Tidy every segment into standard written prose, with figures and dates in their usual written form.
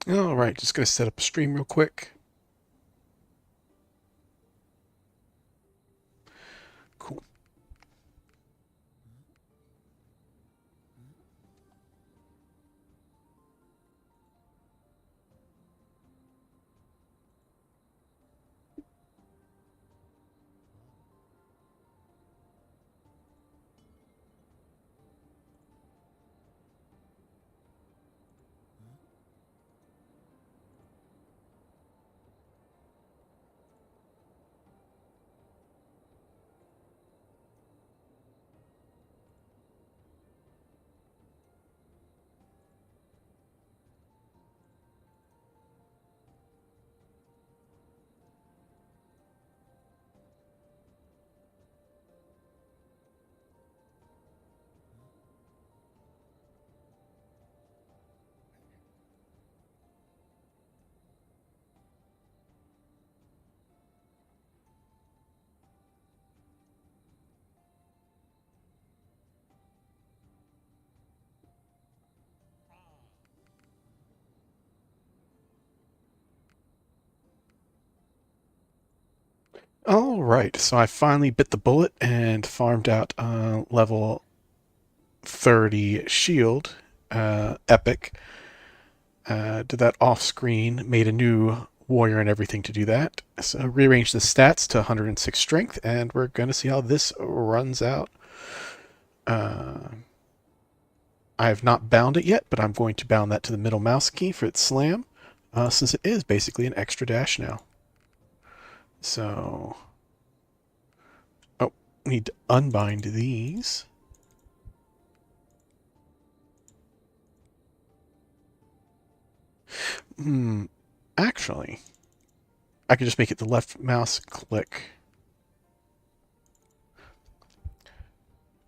Alright, just gonna set up a stream real quick. Cool. Alright, so I finally bit the bullet and farmed out level 30 shield, epic. Did that off screen, made a new warrior and everything to do that. So rearranged the stats to 106 strength, and we're going to see how this runs out. I have not bound it yet, but I'm going to bound that to the middle mouse key for its slam, since it is basically an extra dash now. So, oh, need to unbind these. Actually, I could just make it the left mouse click,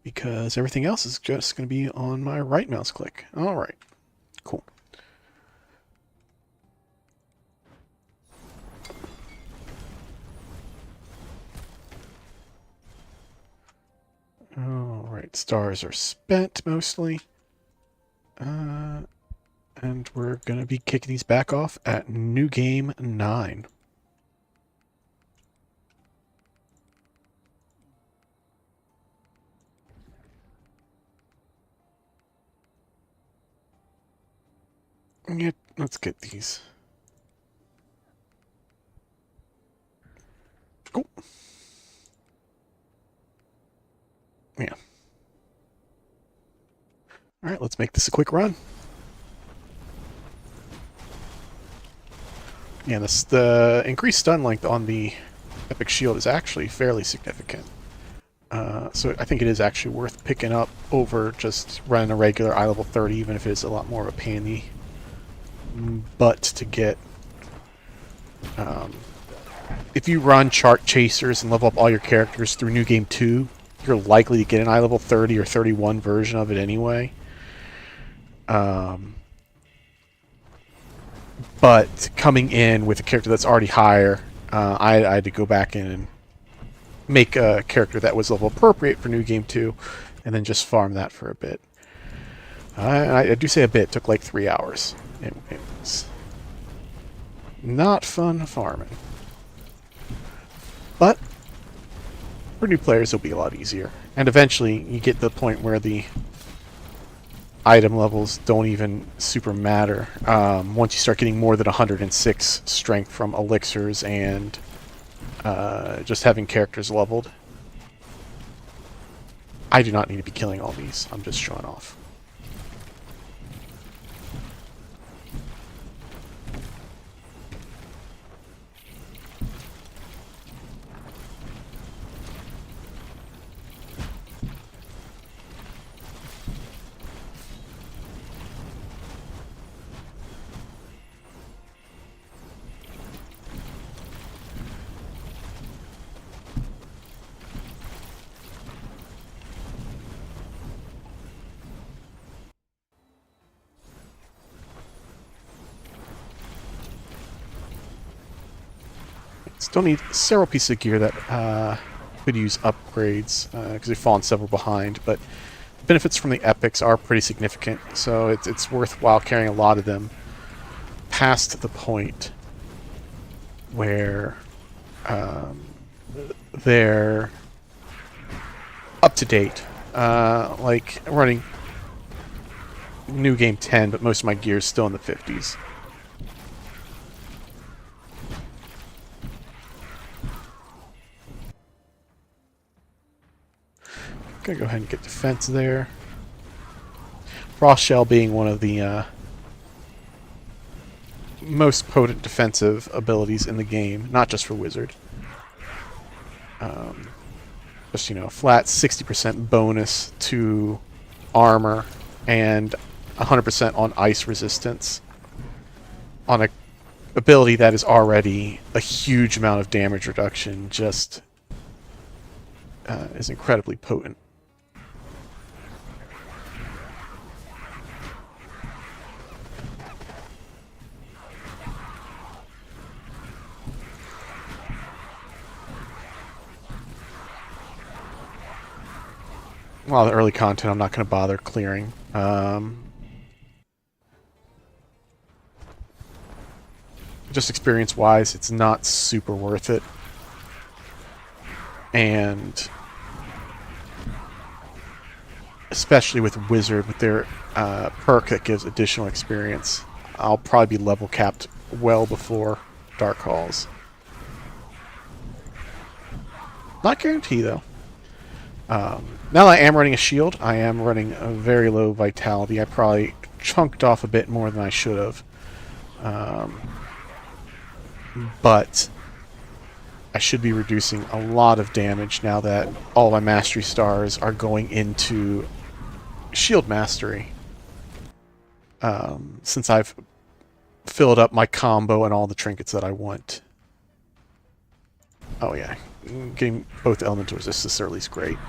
because everything else is just going to be on my right mouse click. All right, cool. All right, stars are spent mostly. And we're going to be kicking these back off at New Game 9. Yeah, let's get these. Cool. Yeah. Alright, let's make this a quick run. Yeah, the increased stun length on the Epic Shield is actually fairly significant. So I think it is actually worth picking up over just running a regular eye level 30, even if it is a lot more of a pain in the butt to get. If you run chart chasers and level up all your characters through New Game 2, you're likely to get an eye level 30 or 31 version of it anyway. But coming in with a character that's already higher, I had to go back in and make a character that was level appropriate for New Game 2, and then just farm that for a bit. I do say a bit, it took like 3 hours. It was not fun farming. But for new players, it'll be a lot easier. And eventually, you get to the point where the item levels don't even super matter. Once you start getting more than 106 strength from elixirs and just having characters leveled. I do not need to be killing all these. I'm just showing off. Still need several pieces of gear that could use upgrades because they've fallen several behind, but the benefits from the epics are pretty significant, so it's worthwhile carrying a lot of them. past the point where they're up to date. Like running New Game 10, but most of my gear is still in the 50s. Gonna go ahead and get defense there. Frost Shell being one of the most potent defensive abilities in the game, not just for Wizard. Just, you know, flat 60% bonus to armor and 100% on ice resistance on a ability that is already a huge amount of damage reduction, just is incredibly potent. A lot of the early content I'm not going to bother clearing. Just experience-wise, it's not super worth it. And especially with Wizard, with their perk that gives additional experience, I'll probably be level capped well before Dark Halls. Not guaranteed, though. Now that I am running a shield, I am running a very low vitality. I probably chunked off a bit more than I should have. But I should be reducing a lot of damage now that all my mastery stars are going into shield mastery. Since I've filled up my combo and all the trinkets that I want. Oh yeah, getting both elemental resistance early is great.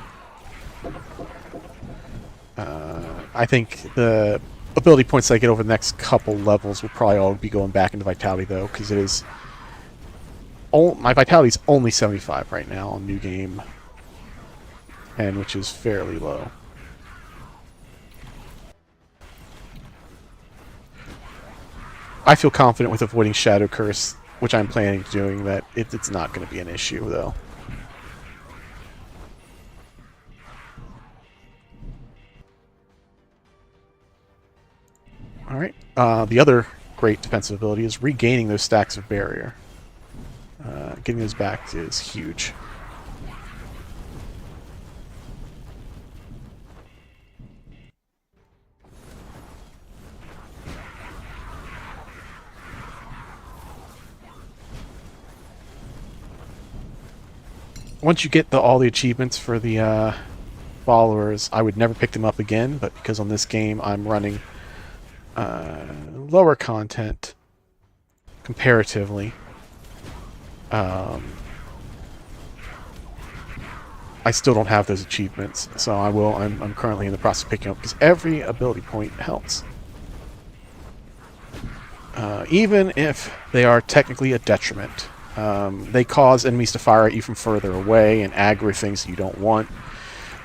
I think the ability points I get over the next couple levels will probably all be going back into vitality, though, because it is... my vitality is only 75 right now on New Game, and which is fairly low. I feel confident with avoiding Shadow Curse, which I'm planning on doing, that it's not going to be an issue, though. Alright, the other great defensive ability is regaining those stacks of barrier. Getting those back is huge. Once you get all the achievements for the followers, I would never pick them up again, but because on this game I'm running lower content comparatively, I still don't have those achievements, so I'm currently in the process of picking up, because every ability point helps. Even if they are technically a detriment. They cause enemies to fire at you from further away and aggro things that you don't want,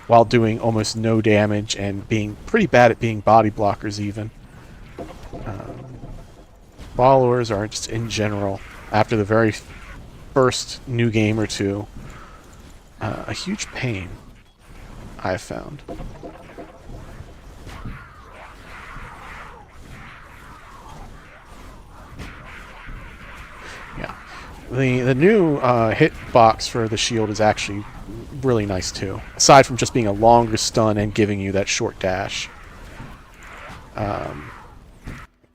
while doing almost no damage and being pretty bad at being body blockers even. Followers are just, in general, after the very first new game or two, a huge pain, I have found. Yeah. The new hit box for the shield is actually really nice too, aside from just being a longer stun and giving you that short dash.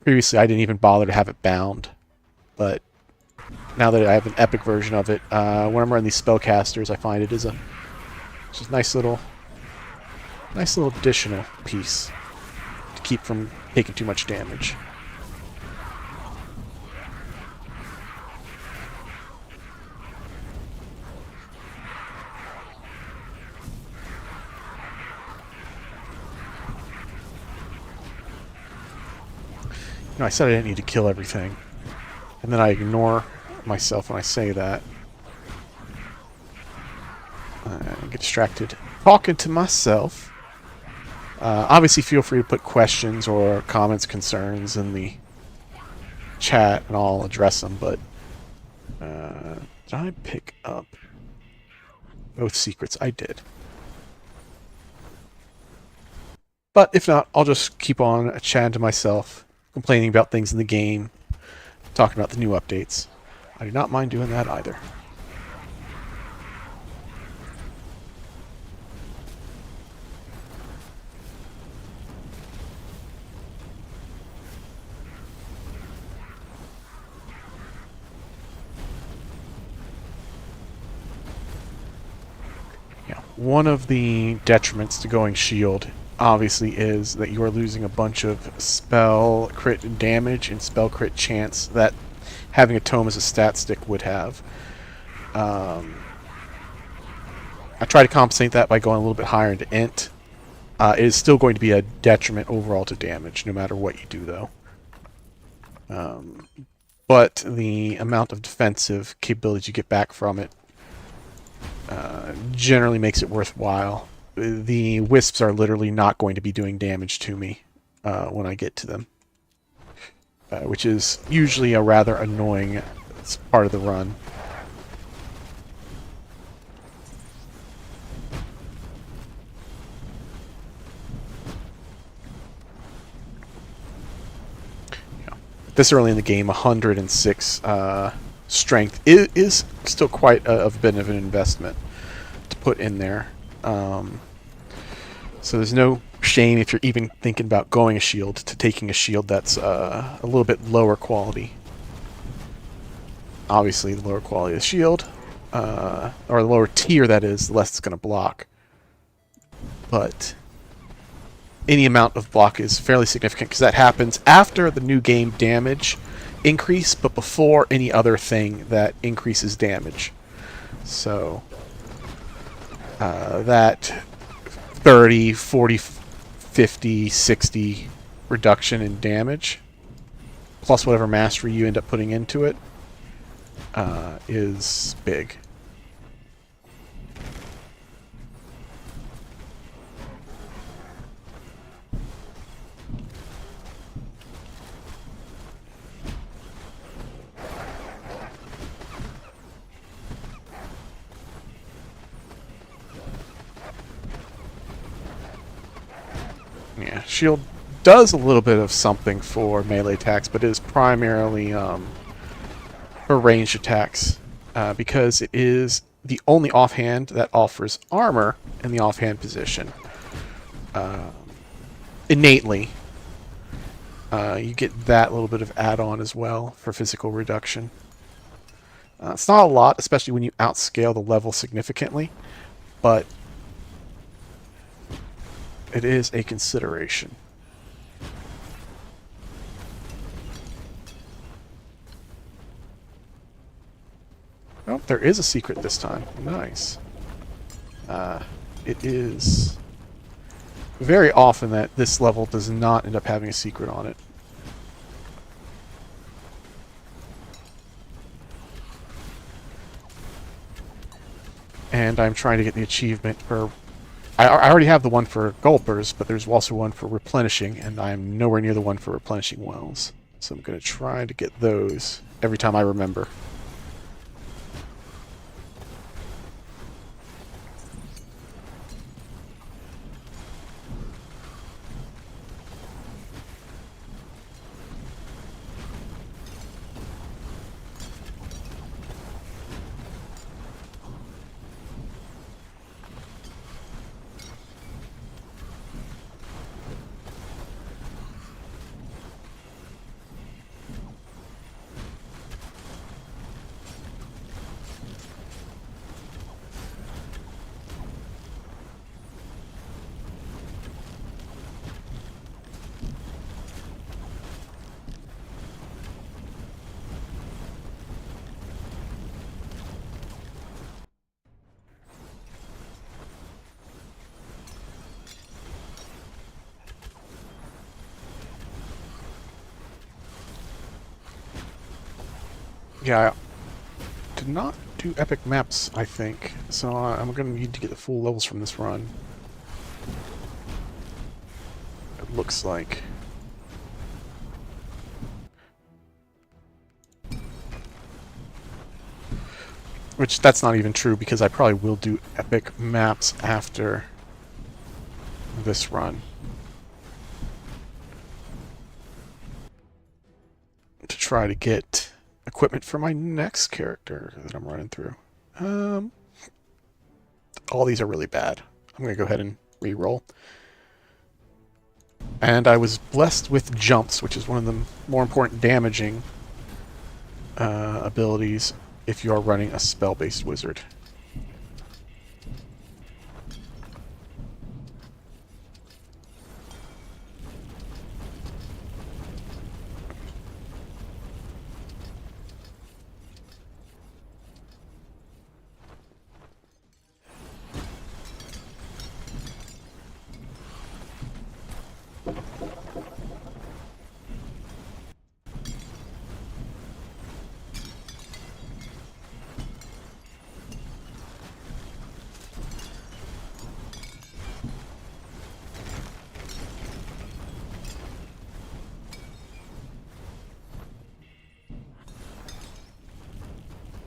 Previously I didn't even bother to have it bound, but now that I have an epic version of it, when I'm running these spellcasters, I find it is a just nice little additional piece to keep from taking too much damage. I said I didn't need to kill everything, and then I ignore myself when I say that. I get distracted talking to myself. Obviously, feel free to put questions or comments, concerns in the chat and I'll address them, but did I pick up both secrets? I did. But if not, I'll just keep on chatting to myself, complaining about things in the game, talking about the new updates. I do not mind doing that either. One of the detriments to going shield obviously is that you are losing a bunch of spell crit damage and spell crit chance that having a tome as a stat stick would have. I try to compensate that by going a little bit higher into int. It is still going to be a detriment overall to damage, no matter what you do, though. But the amount of defensive capabilities you get back from it generally makes it worthwhile. The wisps are literally not going to be doing damage to me when I get to them, which is usually a rather annoying part of the run. This early in the game, 106 strength is still quite a bit of an investment to put in there. So there's no shame if you're even thinking about going a shield to taking a shield that's a little bit lower quality. Obviously, the lower quality of the shield, or the lower tier that is, the less it's going to block. But any amount of block is fairly significant because that happens after the new game damage increase, but before any other thing that increases damage. So that 30, 40, 50, 60 reduction in damage, plus whatever mastery you end up putting into it, is big. Yeah, shield does a little bit of something for melee attacks, but it is primarily for ranged attacks, because it is the only offhand that offers armor in the offhand position. Innately, you get that little bit of add-on as well for physical reduction. It's not a lot, especially when you outscale the level significantly, but it is a consideration. Oh, there is a secret this time. Nice. It is very often that this level does not end up having a secret on it. And I'm trying to get the achievement for... I already have the one for gulpers, but there's also one for replenishing, and I'm nowhere near the one for replenishing wells. So I'm going to try to get those every time I remember. Yeah, I did not do epic maps, I think, so I'm going to need to get the full levels from this run. It looks like. Which, that's not even true, because I probably will do epic maps after this run. To try to get equipment for my next character that I'm running through. All these are really bad. I'm going to go ahead and re-roll. And I was blessed with jumps, which is one of the more important damaging abilities if you are running a spell-based wizard.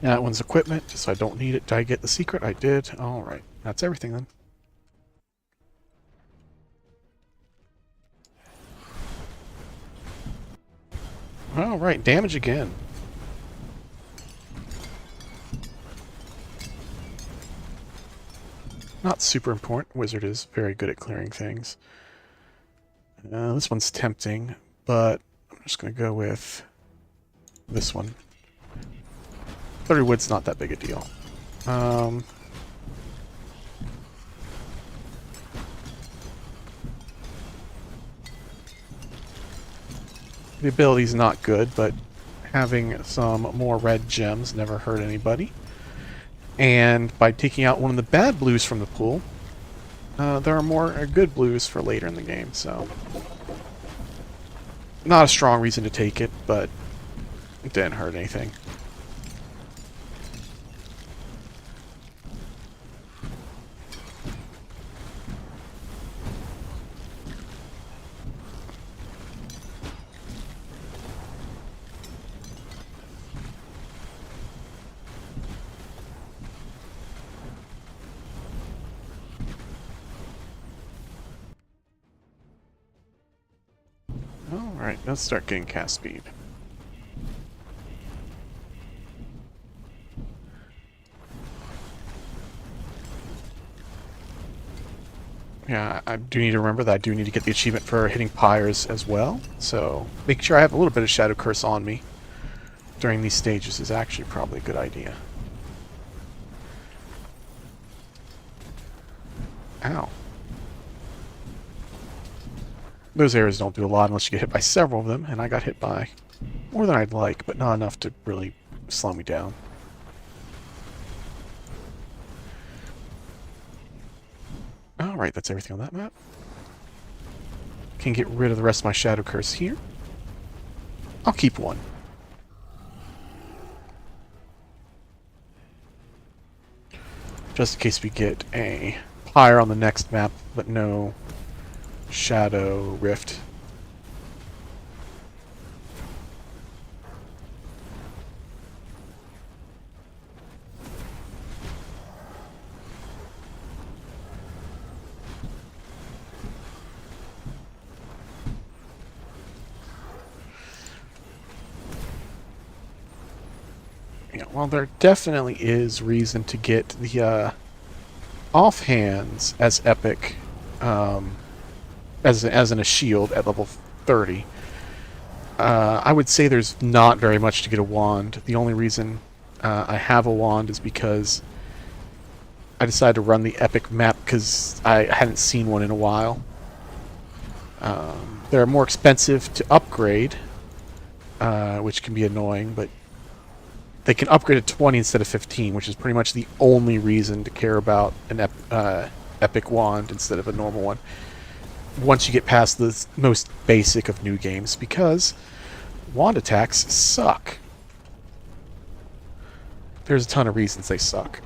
That one's equipment, so I don't need it. Did I get the secret? I did. Alright, that's everything then. Alright, damage again. Not super important. Wizard is very good at clearing things. This one's tempting, but I'm just going to go with this one. 30 wood's not that big a deal. The ability's not good, but having some more red gems never hurt anybody. And by taking out one of the bad blues from the pool, there are more good blues for later in the game, so... Not a strong reason to take it, but it didn't hurt anything. Alright, let's start getting cast speed. Yeah, I do need to remember that I do need to get the achievement for hitting pyres as well, so making sure I have a little bit of Shadow Curse on me during these stages is actually probably a good idea. Ow. Those areas don't do a lot unless you get hit by several of them, and I got hit by more than I'd like, but not enough to really slow me down. Alright, that's everything on that map. Can get rid of the rest of my Shadow Curse here. I'll keep one. Just in case we get a pyre on the next map, but no Shadow Rift. Yeah, well, there definitely is reason to get the offhands as epic, as in a shield at level 30. I would say there's not very much to get a wand. The only reason I have a wand is because I decided to run the epic map because I hadn't seen one in a while. They're more expensive to upgrade, which can be annoying, but they can upgrade to 20 instead of 15, which is pretty much the only reason to care about an epic wand instead of a normal one. Once you get past the most basic of new games, because wand attacks suck. There's a ton of reasons they suck.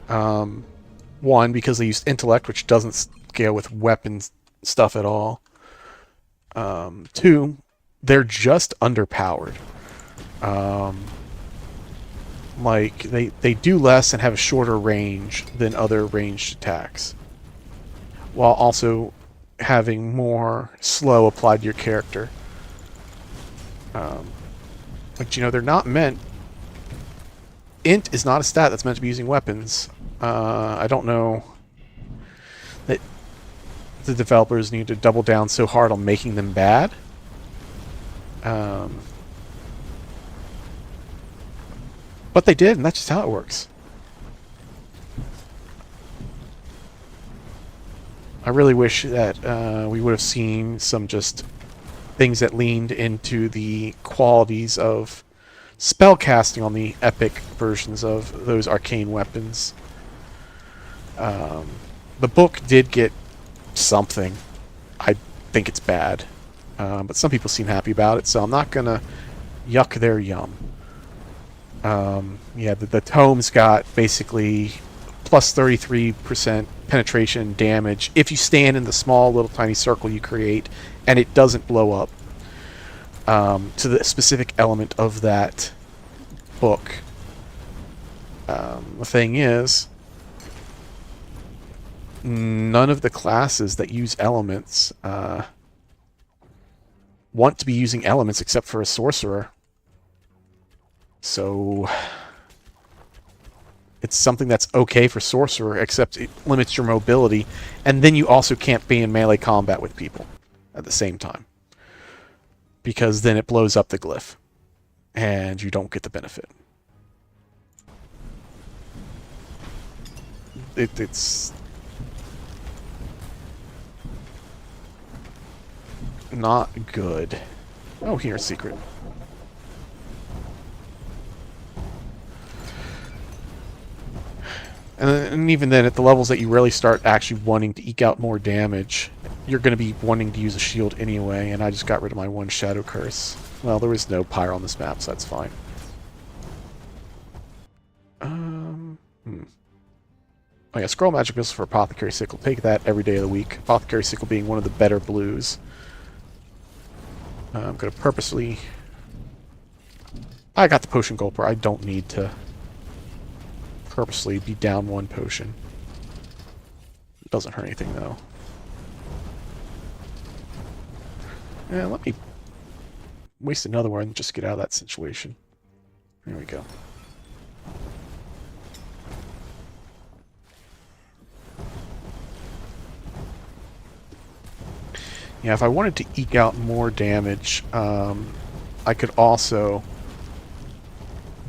One, because they use intellect, which doesn't scale with weapons stuff at all. Two, they're just underpowered. Like, they do less and have a shorter range than other ranged attacks, while also having more slow applied to your character. But, you know, they're not meant... Int is not a stat that's meant to be using weapons. I don't know that the developers need to double down so hard on making them bad. But they did, and that's just how it works. I really wish that we would have seen some just things that leaned into the qualities of spell casting on the epic versions of those arcane weapons. The book did get something. I think it's bad. But some people seem happy about it, so I'm not gonna yuck their yum. Yeah, the tomes got basically plus 33% penetration damage if you stand in the small little tiny circle you create and it doesn't blow up to the specific element of that book. The thing is, none of the classes that use elements want to be using elements except for a sorcerer. So it's something that's okay for sorcerer, except it limits your mobility, and then you also can't be in melee combat with people at the same time, because then it blows up the glyph and you don't get the benefit. It's not good. Oh, here's a secret. And even then, at the levels that you really start actually wanting to eke out more damage, you're going to be wanting to use a shield anyway, and I just got rid of my one Shadow Curse. Well, there was no pyre on this map, so that's fine. Oh yeah, Scroll Magic Missile for Apothecary Sickle. Take that every day of the week. Apothecary Sickle being one of the better blues. I'm going to purposely... I got the Potion Gulper. I don't need to purposely be down one potion. It doesn't hurt anything, though. Yeah, let me waste another one and just get out of that situation. There we go. Yeah, if I wanted to eke out more damage, I could also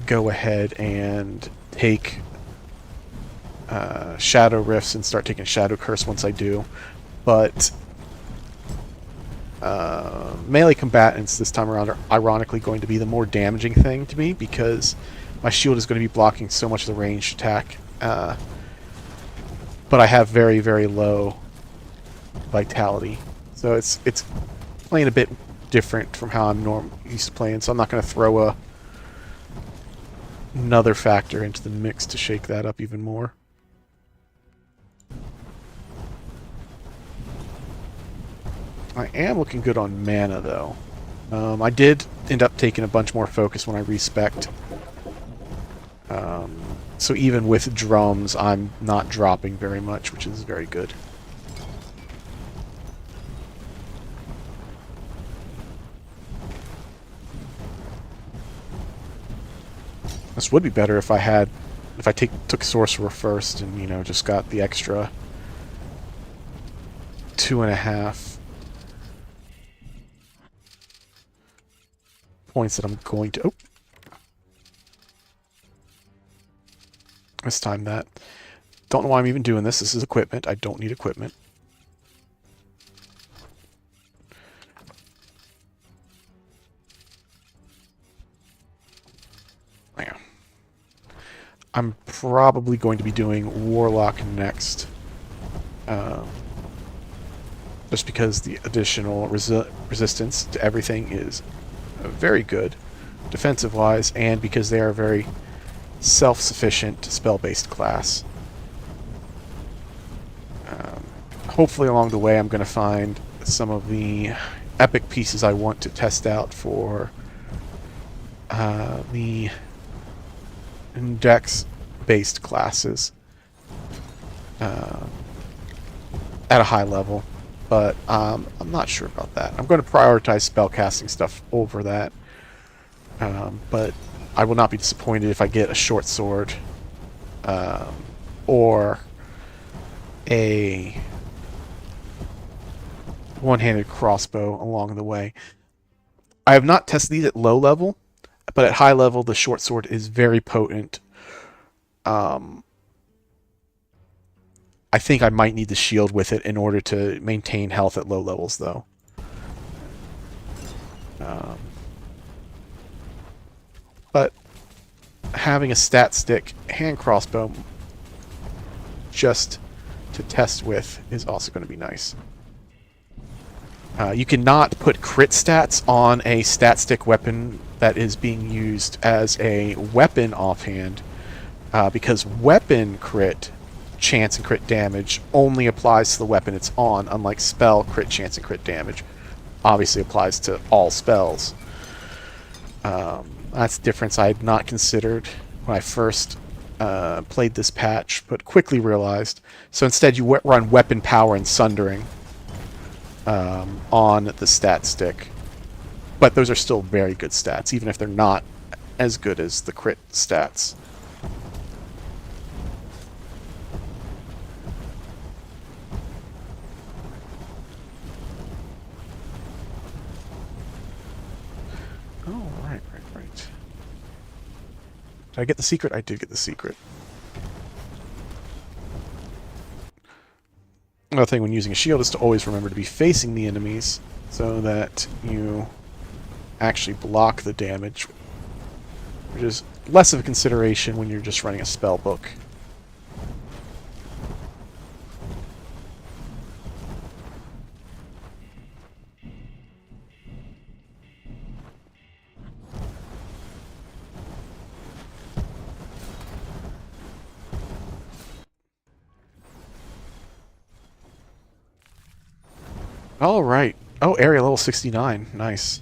go ahead and take Shadow Rifts and start taking Shadow Curse once I do. But melee combatants this time around are ironically going to be the more damaging thing to me, because my shield is going to be blocking so much of the ranged attack. But I have very, very low vitality. So it's playing a bit different from how I'm used to playing, so I'm not going to throw another factor into the mix to shake that up even more. I am looking good on mana, though. I did end up taking a bunch more focus when I respect. So even with drums, I'm not dropping very much, which is very good. This would be better if I took Sorcerer first and, you know, just got the extra 2.5 points that I'm going to... Oh! Mistime that. Don't know why I'm even doing this. This is equipment. I don't need equipment. Hang on. I'm probably going to be doing Warlock next. Just because the additional resistance to everything is very good, defensive-wise, and because they are a very self-sufficient spell-based class. Hopefully along the way I'm going to find some of the epic pieces I want to test out for the dex-based classes uh, at a high level, but I'm not sure about that. I'm going to prioritize spellcasting stuff over that, but I will not be disappointed if I get a short sword or a one-handed crossbow along the way. I have not tested these at low level, but at high level, the short sword is very potent. I think I might need the shield with it in order to maintain health at low levels, though. But having a stat stick hand crossbow just to test with is also going to be nice. You cannot put crit stats on a stat stick weapon that is being used as a weapon offhand, because weapon crit chance and crit damage only applies to the weapon it's on, unlike spell crit chance and crit damage obviously applies to all spells. That's a difference I had not considered when I first played this patch, but quickly realized. So instead you run weapon power and sundering on the stat stick. But those are still very good stats, even if they're not as good as the crit stats. Oh, right. Did I get the secret? I did get the secret. Another thing when using a shield is to always remember to be facing the enemies so that you actually block the damage, which is less of a consideration when you're just running a spell book. All right. Oh, area level 69. Nice.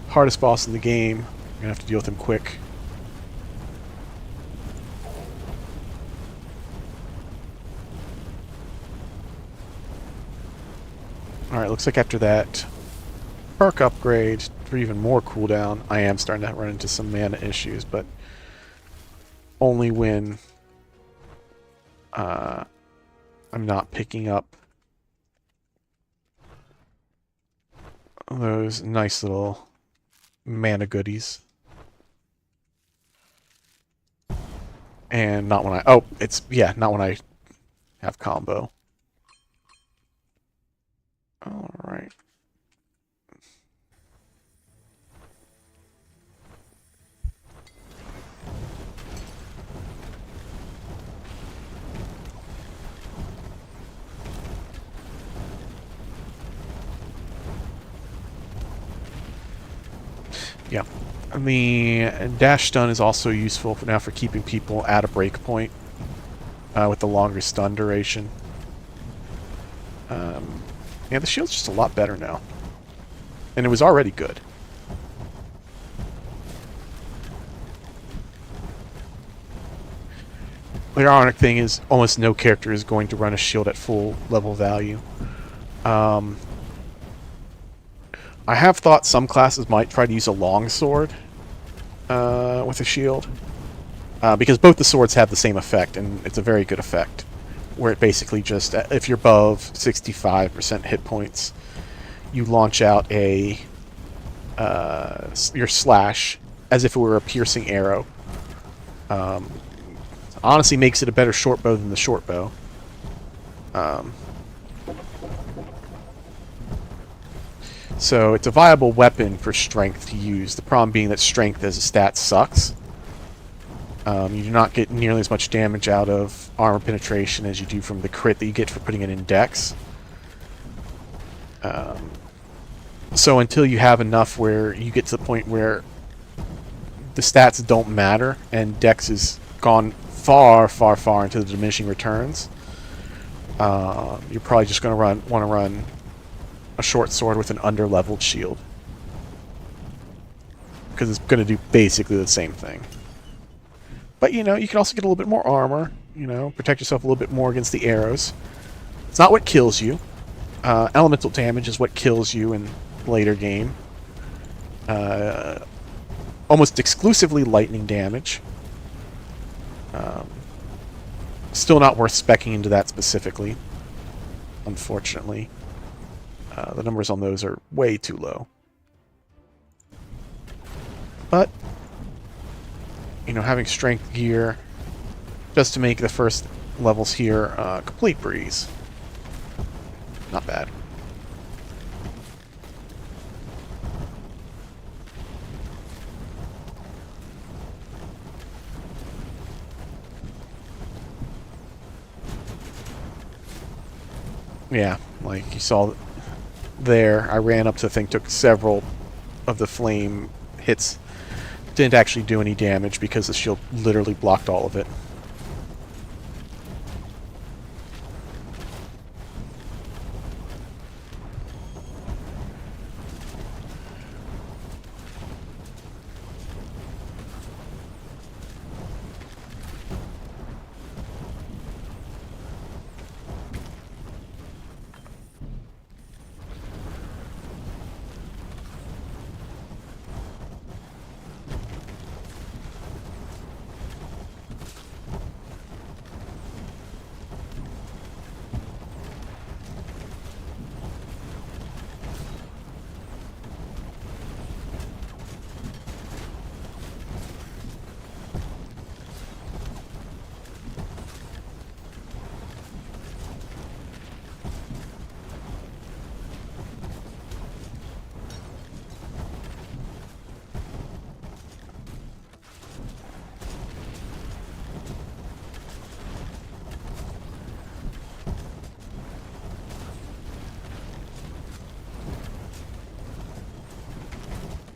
Hardest boss in the game. I'm going to have to deal with him quick. Alright, looks like after that perk upgrade for even more cooldown, I am starting to run into some mana issues, but only when I'm not picking up those nice little mana goodies. And not when I... Oh, it's... Yeah, not when I have combo. Alright. Yeah. The dash stun is also useful for now for keeping people at a break point with the longer stun duration. Yeah, the shield's just a lot better now. And it was already good. The ironic thing is almost no character is going to run a shield at full level value. I have thought some classes might try to use a longsword with a shield. Because both the swords have the same effect, and it's a very good effect. Where it basically just, if you're above 65% hit points, you launch out a your slash as if it were a piercing arrow. Honestly makes it a better short bow than the short bow. So it's a viable weapon for strength to use. The problem being that strength as a stat sucks. You do not get nearly as much damage out of armor penetration as you do from the crit that you get for putting it in dex. So until you have enough where you get to the point where the stats don't matter and dex is gone far, far, far into the diminishing returns, you're probably just going to want to run a short sword with an under-leveled shield. because it's going to do basically the same thing. But, you know, you can also get a little bit more armor, you know, protect yourself a little bit more against the arrows. It's not what kills you. Elemental damage is what kills you in later game. Almost exclusively lightning damage. Still not worth speccing into that specifically, unfortunately. The numbers on those are way too low. But, you know, having strength gear just to make the first levels here complete breeze. Not bad. Yeah, like you saw there, I ran up to the thing, took several of the flame hits. Didn't actually do any damage because the shield literally blocked all of it.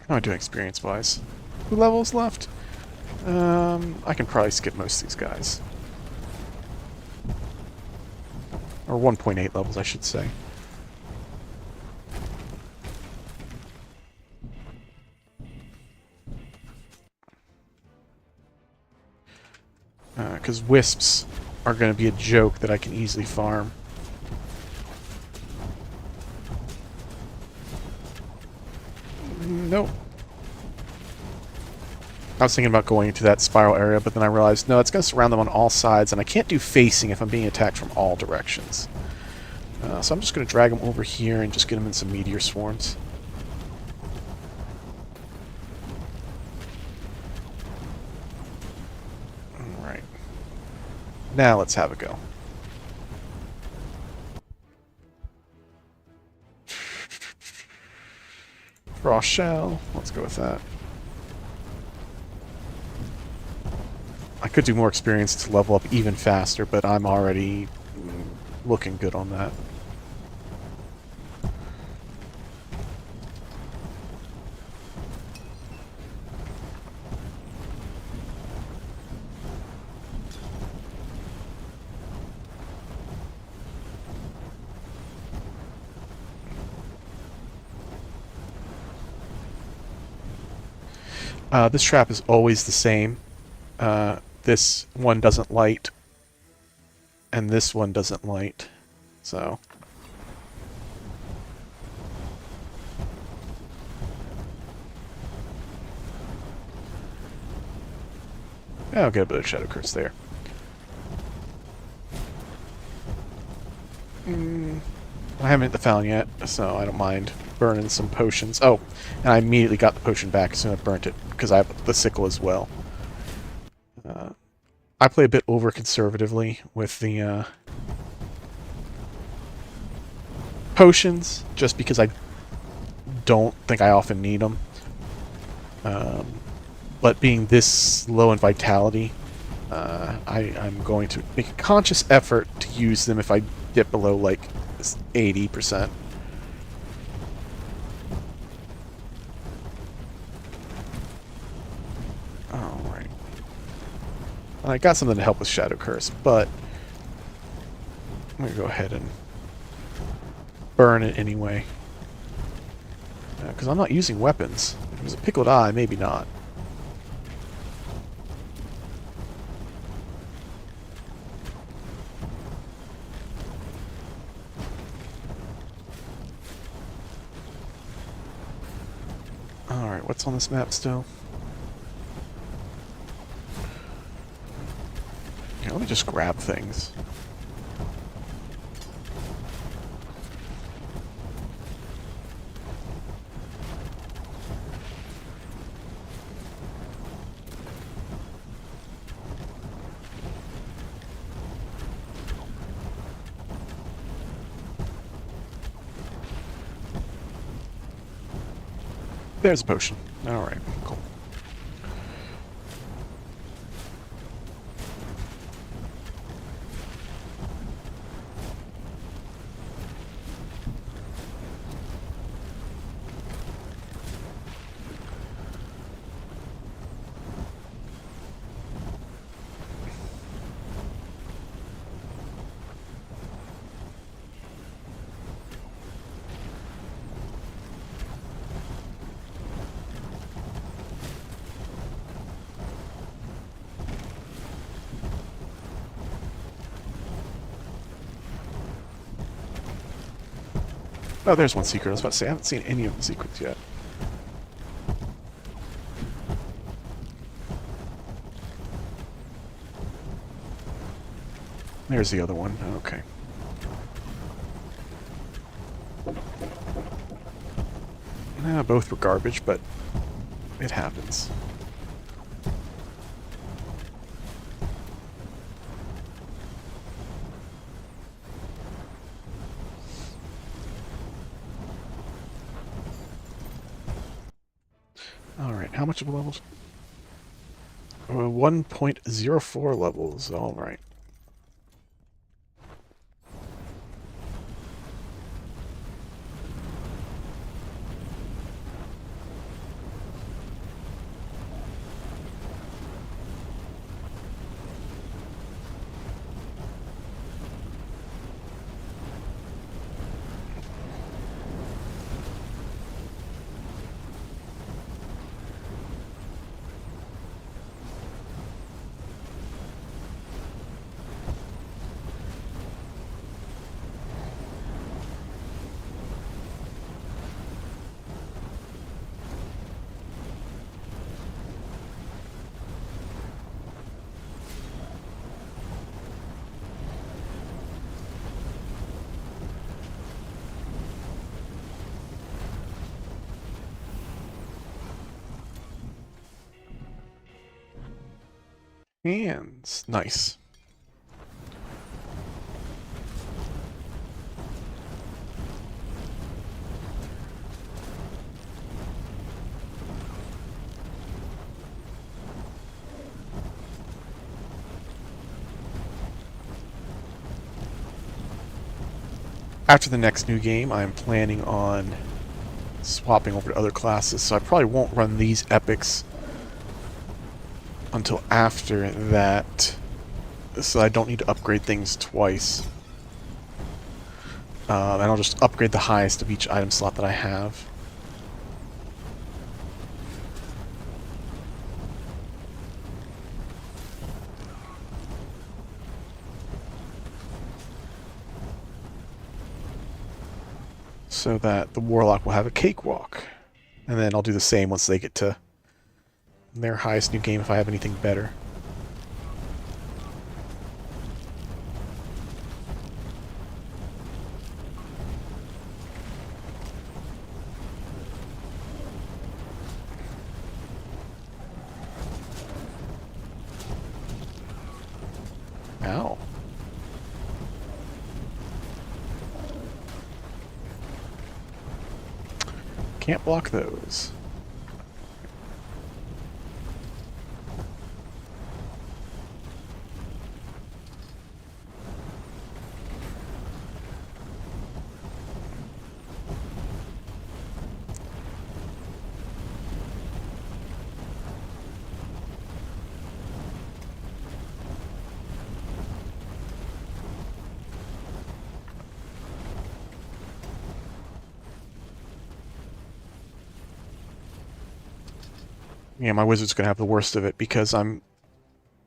How am I doing experience-wise? 2 levels left? I can probably skip most of these guys. Or 1.8 levels, I should say. Because wisps are going to be a joke that I can easily farm. Nope. I was thinking about going into that spiral area, but then I realized, no, it's going to surround them on all sides, and I can't do facing if I'm being attacked from all directions. So I'm just going to drag them over here and just get them in some meteor swarms. Alright. Now let's have a go. Frost shell. Let's go with that. I could do more experience to level up even faster, but I'm already looking good on that. This trap is always the same. This one doesn't light, and this one doesn't light, so... I'll get a bit of Shadow Curse there. I haven't hit the fountain yet, so I don't mind burning some potions. Oh, and I immediately got the potion back as soon as I burnt it, because I have the sickle as well. I play a bit over-conservatively with the potions, just because I don't think I often need them. But being this low in vitality, I'm going to make a conscious effort to use them if I dip below, like, 80%. Alright. I got something to help with Shadow Curse, but I'm going to go ahead and burn it anyway. Because I'm not using weapons. it was a pickled eye, maybe not. Alright, what's on this map still? Yeah, let me just grab things. There's a potion. Alright, cool. Oh, there's one secret. I was about to say, I haven't seen any of the secrets yet. There's the other one. Okay. Both were garbage, but it happens. Alright, how much of a level? 1.04 levels. Alright. Hands. Nice. After the next new game, I'm planning on swapping over to other classes, so I probably won't run these epics until after that, so I don't need to upgrade things twice. And I'll just upgrade the highest of each item slot that I have. So that the Warlock will have a cakewalk. And then I'll do the same once they get to their highest new game if I have anything better. Ow. Can't block those. Yeah, my wizard's going to have the worst of it because I'm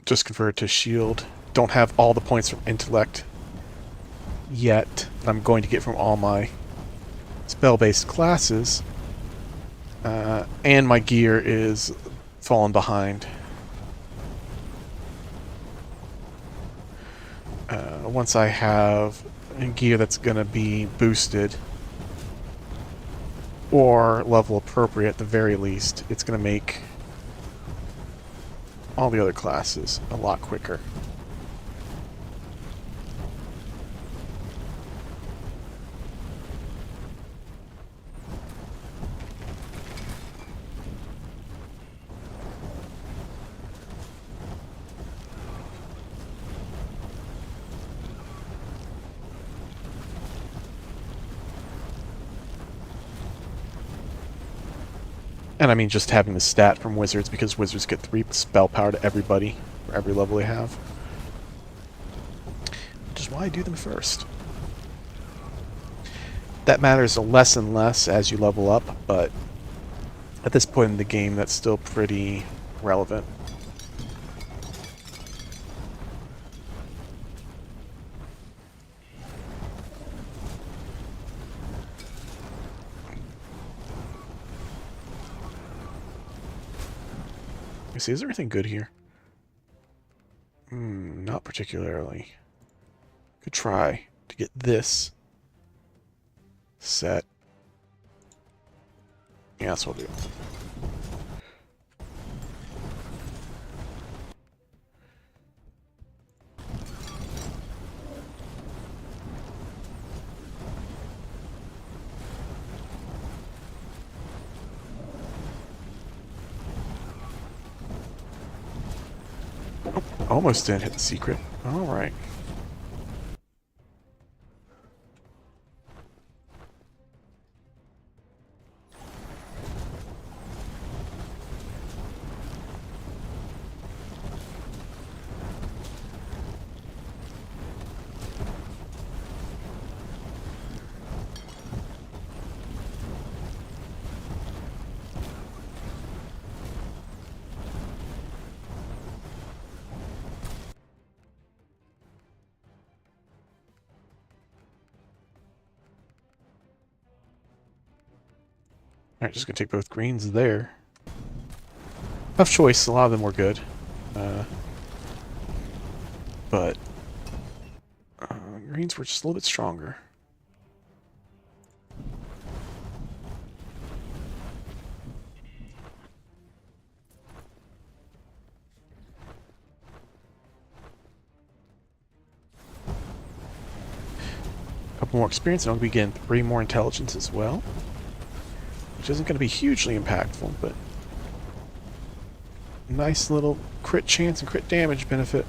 just converted to shield. Don't have all the points from intellect yet that I'm going to get from all my spell-based classes. And my gear is falling behind. Once I have gear that's going to be boosted or level appropriate at the very least, it's going to make all the other classes a lot quicker. And I mean just having the stat from wizards, because wizards get 3 spell power to everybody for every level they have. Which is why I do them first. That matters less and less as you level up, but at this point in the game that's still pretty relevant. Let me see, is there anything good here? Not particularly. Could try to get this set. Yeah, that's what I'll do. Almost didn't hit the secret. Alright. Alright, just gonna take both greens there. Tough choice, a lot of them were good. But greens were just a little bit stronger. A couple more experience, and I'll be getting 3 more intelligence as well. Which isn't going to be hugely impactful, but nice little crit chance and crit damage benefit.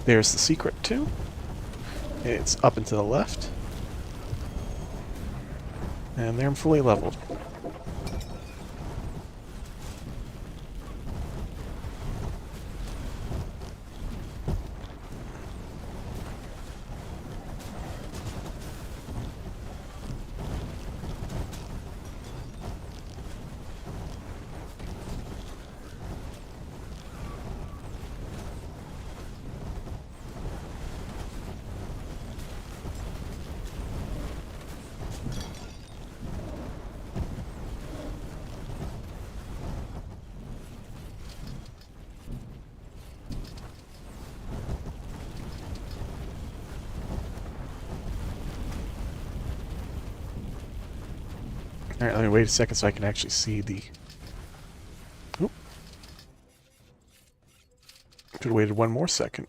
There's the secret too. It's up and to the left. And there I'm fully leveled. Alright, let me wait a second so I can actually see the... Oop. Could have waited one more second.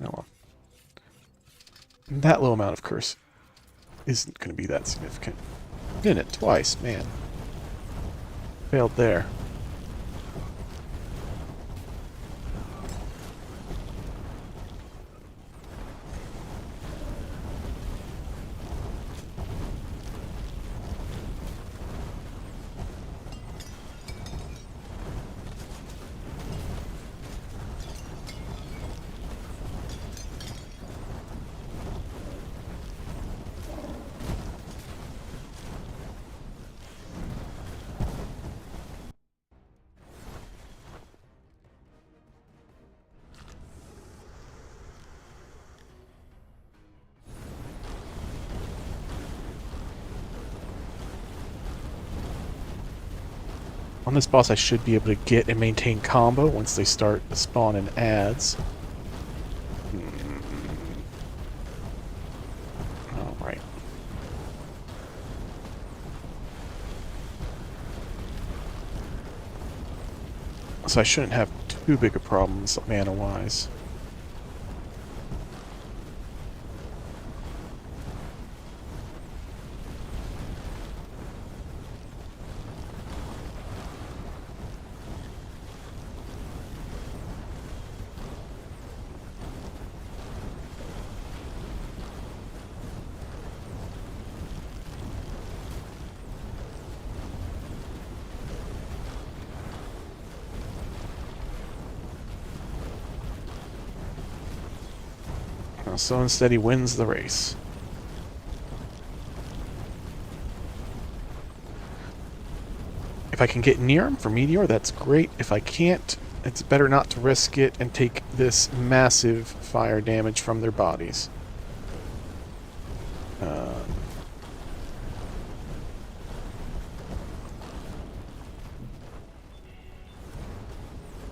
Oh well. That little amount of curse isn't going to be that significant. Did it twice, man. Failed there. On this boss, I should be able to get and maintain combo once they start spawning ads. Alright. So I shouldn't have too big of problems mana-wise. So instead he wins the race. If I can get near him for Meteor, that's great. If I can't, it's better not to risk it and take this massive fire damage from their bodies.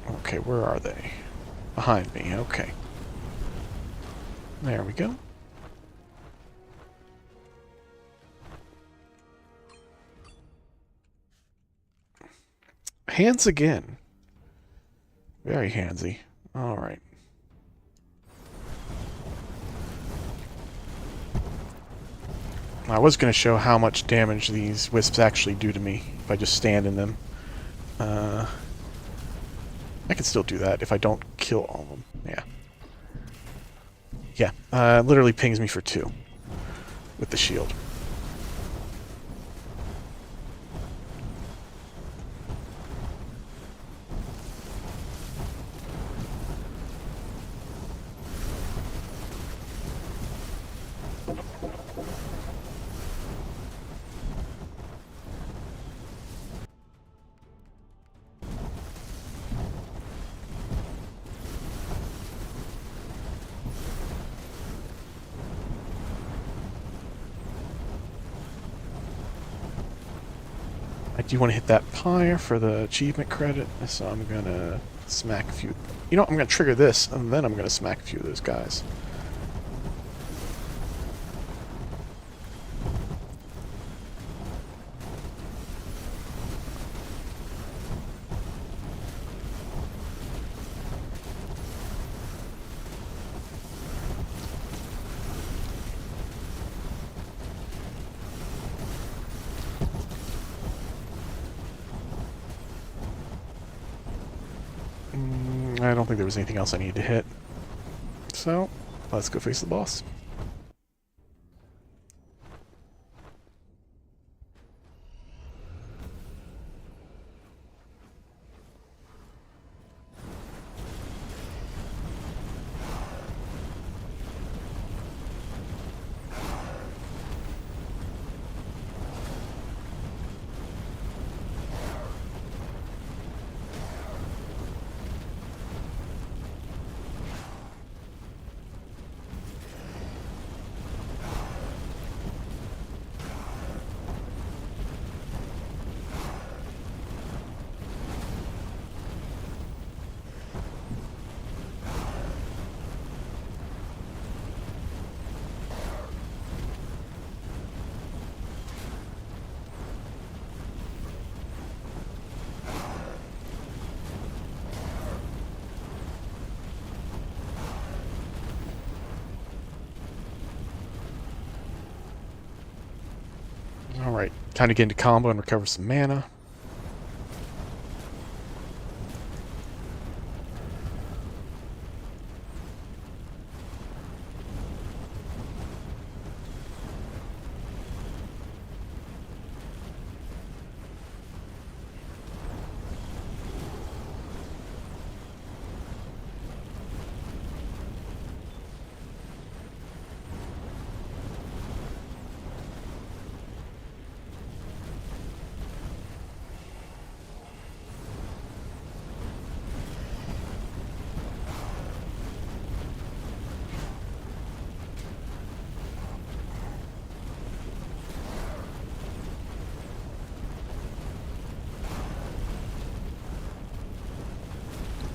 Okay, where are they? Behind me, okay. There we go. Hands again. Very handsy. Alright. I was going to show how much damage these wisps actually do to me if I just stand in them. I can still do that if I don't kill all of them. Yeah. Yeah, literally pings me for 2 with the shield. I do want to hit that pyre for the achievement credit, so I'm going to smack a few... You know what, I'm going to trigger this, and then I'm going to smack a few of those guys. I don't think there was anything else I needed to hit. So, let's go face the boss. Alright, time to get into combo and recover some mana.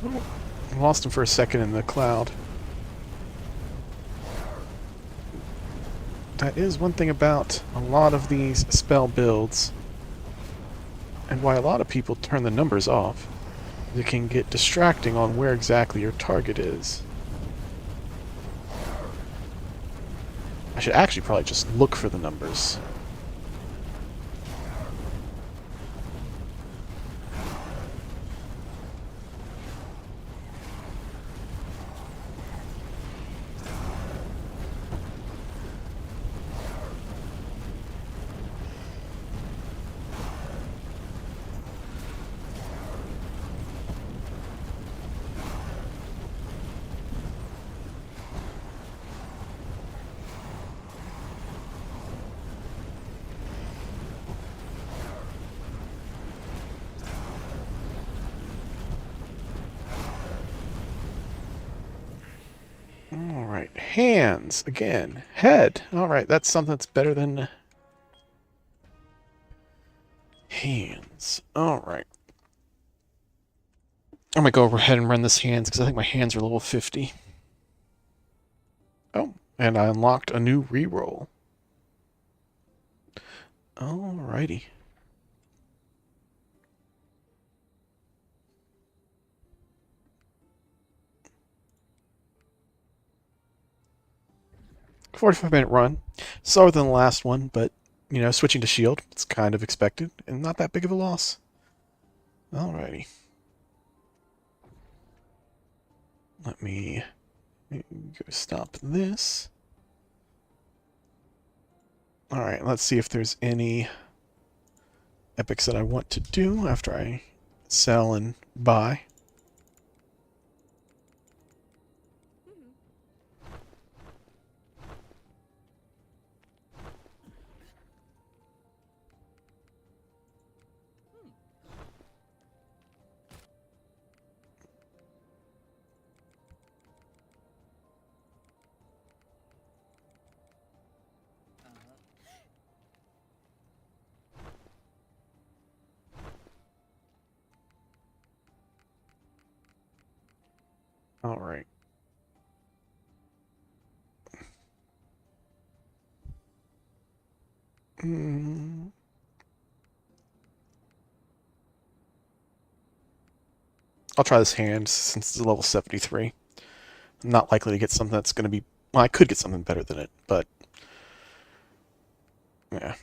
Oh, I lost him for a second in the cloud. That is one thing about a lot of these spell builds, and why a lot of people turn the numbers off. It can get distracting on where exactly your target is. I should actually probably just look for the numbers. Alright, hands, again. Head. Alright, that's something that's better than hands. Alright. I'm gonna go ahead and run this hands, because I think my hands are level 50. Oh, and I unlocked a new reroll. Alrighty. "45-minute run. Slower than the last one, but, you know, switching to shield, it's kind of expected, and not that big of a loss." Alrighty. Let me go stop this. Alright, let's see if there's any epics that I want to do after I sell and buy. Alright. I'll try this hand since it's level 73. I'm not likely to get something that's going to be... Well, I could get something better than it, but... Yeah.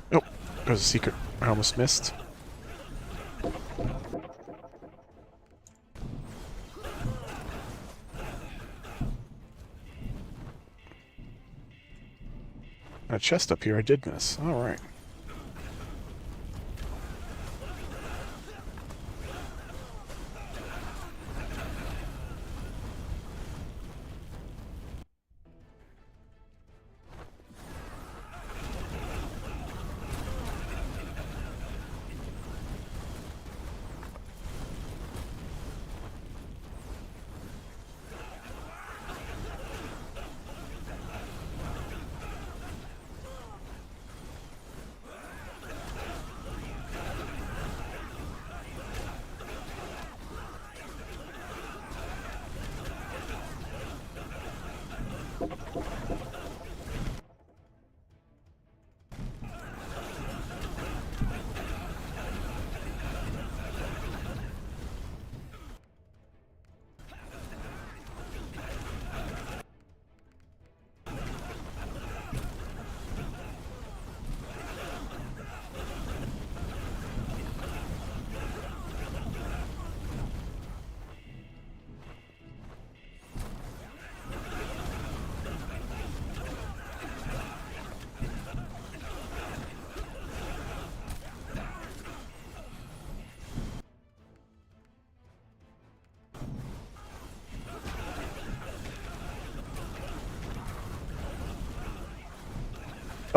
Oh, there's a secret. I almost missed. A chest up here I did miss. Alright.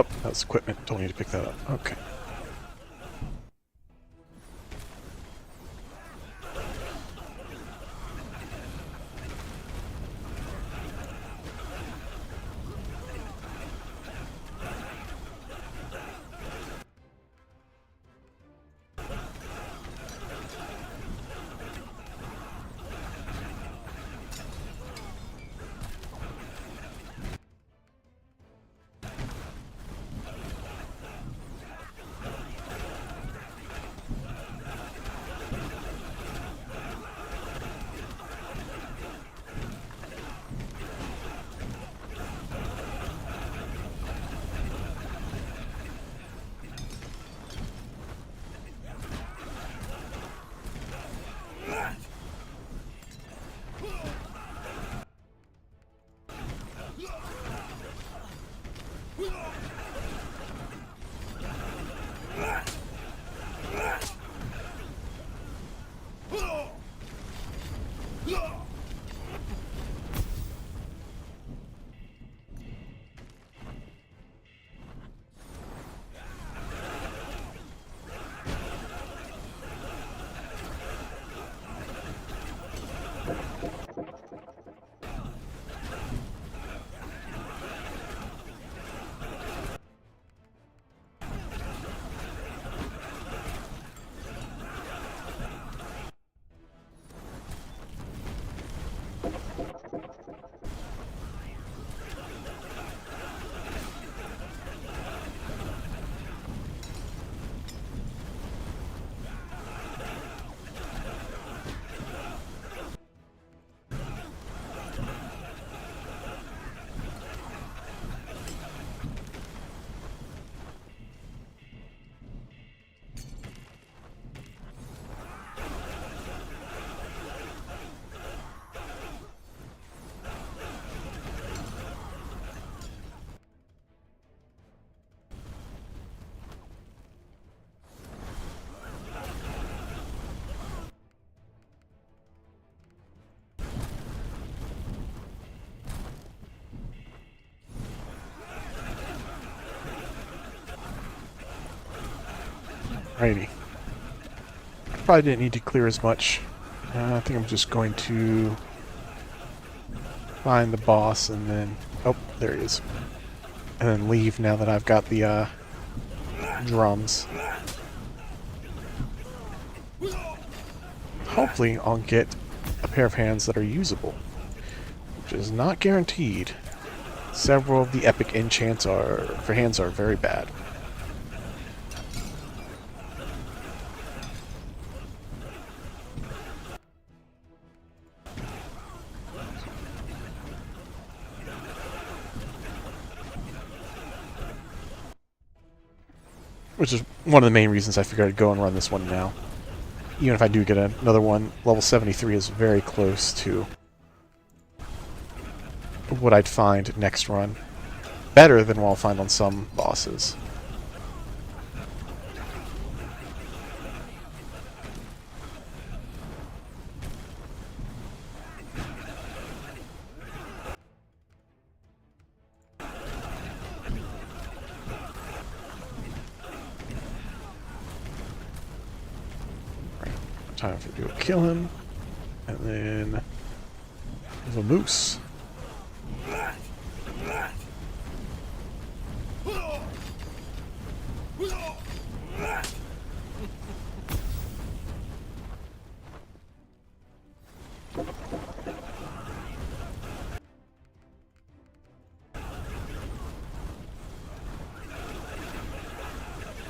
Oh, that was equipment. Don't need to pick that up. Okay. Alrighty. Probably didn't need to clear as much. I think I'm just going to find the boss and then... Oh, there he is. And then leave now that I've got the drums. Hopefully I'll get a pair of hands that are usable, which is not guaranteed. Several of the epic enchants for hands are very bad. Which is one of the main reasons I figured I'd go and run this one now. Even if I do get another one, level 73 is very close to what I'd find next run. Better than what I'll find on some bosses. Time for to go kill him, and then there's a moose.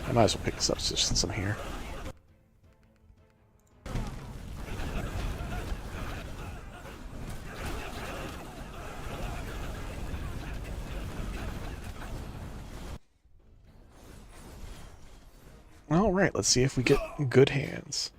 I might as well pick this up just since I'm here. Alright, let's see if we get good hands.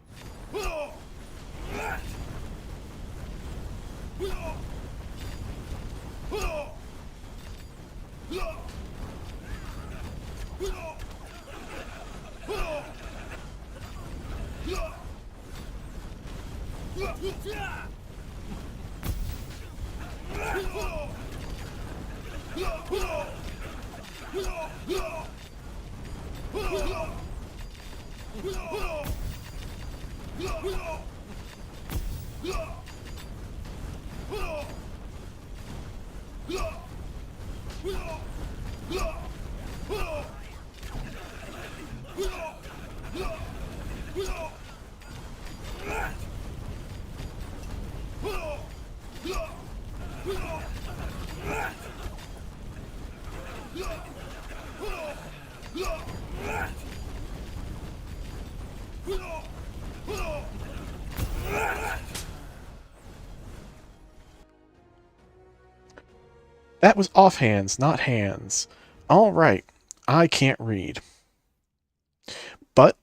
That was offhands, not hands. All right, I can't read. But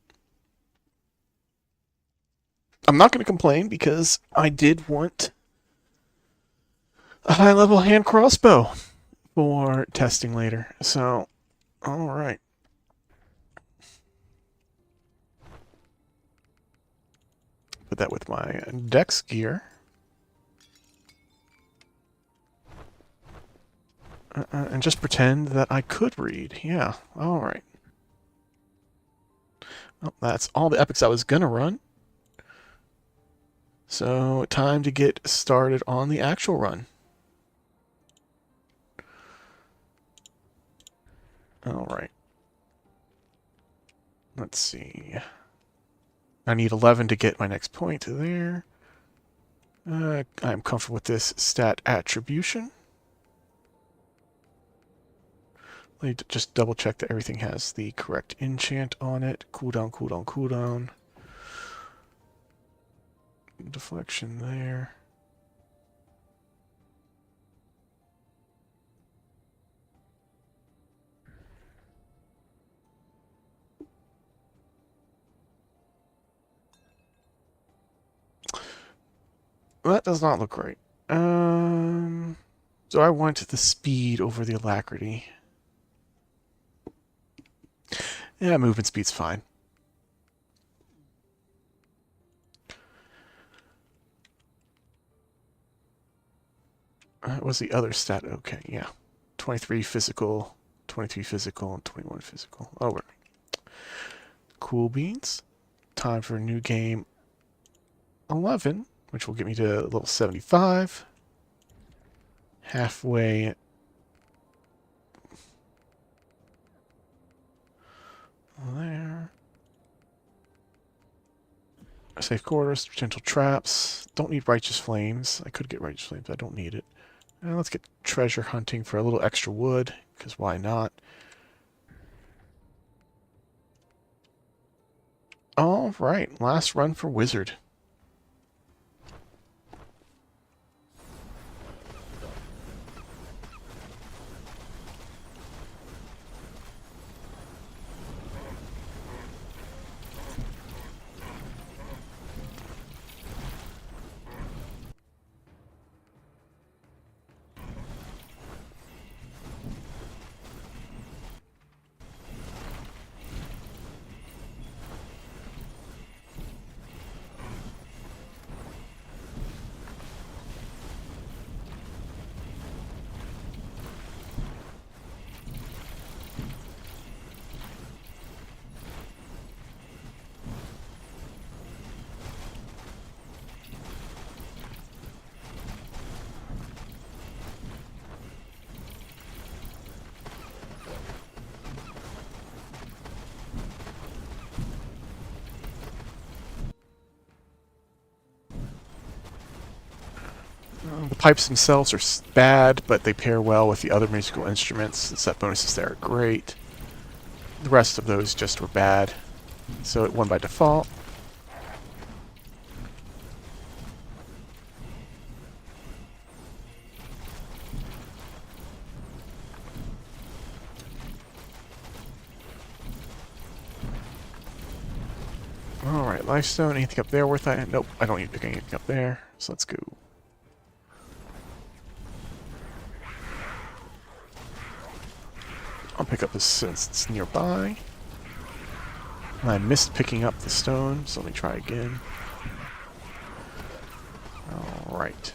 I'm not going to complain because I did want a high-level hand crossbow for testing later. So, all right. Put that with my dex gear. And just pretend that I could read. Yeah, all right. Well, that's all the epics I was going to run. So, time to get started on the actual run. All right. Let's see. I need 11 to get my next point there. I'm comfortable with this stat attribution. Let me just double check that everything has the correct enchant on it. Cooldown, cooldown, cooldown. Deflection there. That does not look right. So I want the speed over the alacrity. Yeah, movement speed's fine. What's the other stat? Okay, yeah. 23 physical, 23 physical, and 21 physical. Oh, right. Cool beans. Time for a new game 11, which will get me to level 75. Halfway there. Safe quarters, potential traps. Don't need righteous flames. I could get righteous flames, but I don't need it. Let's get treasure hunting for a little extra wood, because why not? All right, last run for Wizard. The pipes themselves are bad, but they pair well with the other musical instruments. The set bonuses there are great. The rest of those just were bad, so it won by default. Alright, Lifestone, anything up there worth that? Nope, I don't need to pick anything up there, so let's go. I'll pick up this since it's nearby. And I missed picking up the stone, so let me try again. Alright.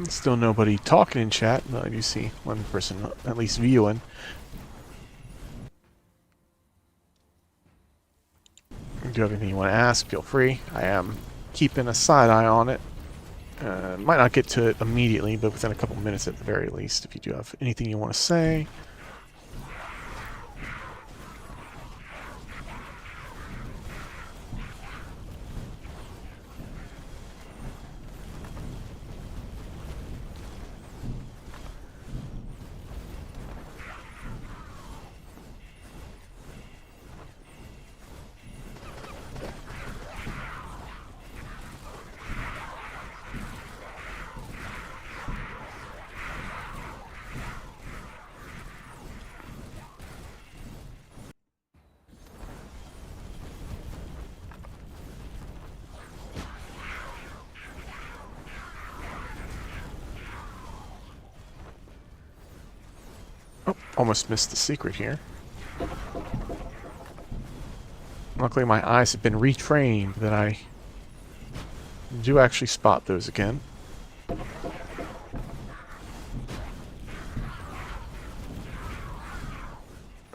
Still nobody talking in chat, but I do see one person at least viewing. If you have anything you want to ask, feel free. I am keeping a side eye on it. Might not get to it immediately, but within a couple minutes at the very least, if you do have anything you want to say. Oh, almost missed the secret here. Luckily my eyes have been retrained that I do actually spot those again.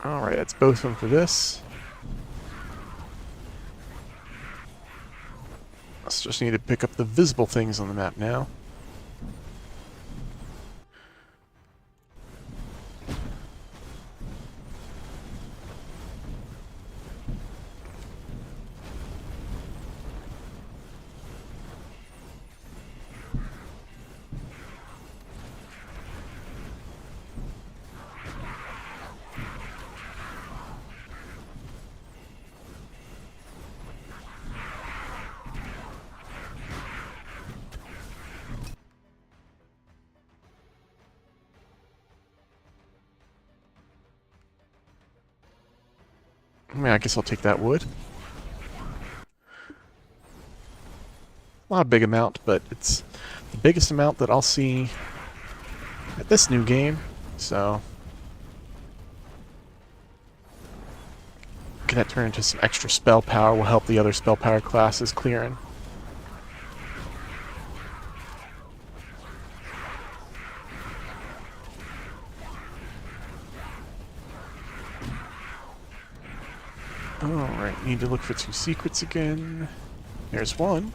Alright, that's both of them for this. Let's just need to pick up the visible things on the map now. I mean, I guess I'll take that wood. Not a big amount, but it's the biggest amount that I'll see at this new game, so can that turn into some extra spell power will help the other spell power classes clearing. Alright, need to look for 2 secrets again. There's one.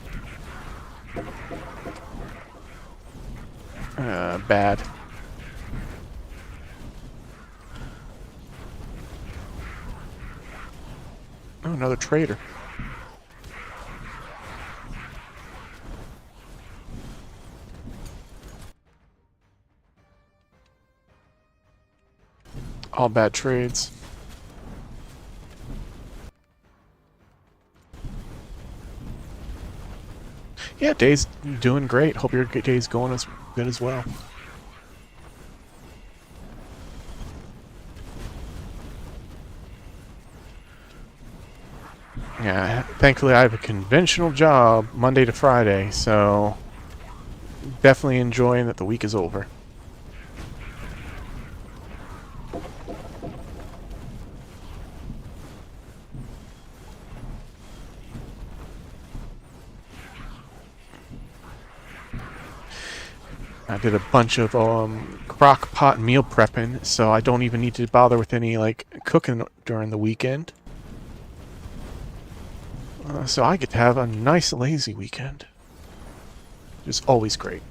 Bad. Oh, another traitor. All bad trades. Yeah, day's doing great. Hope your day's going as good as well. Yeah, thankfully I have a conventional job Monday to Friday, so definitely enjoying that the week is over. I did a bunch of crock pot meal prepping, so I don't even need to bother with any like cooking during the weekend. So I get to have a nice lazy weekend. It's always great.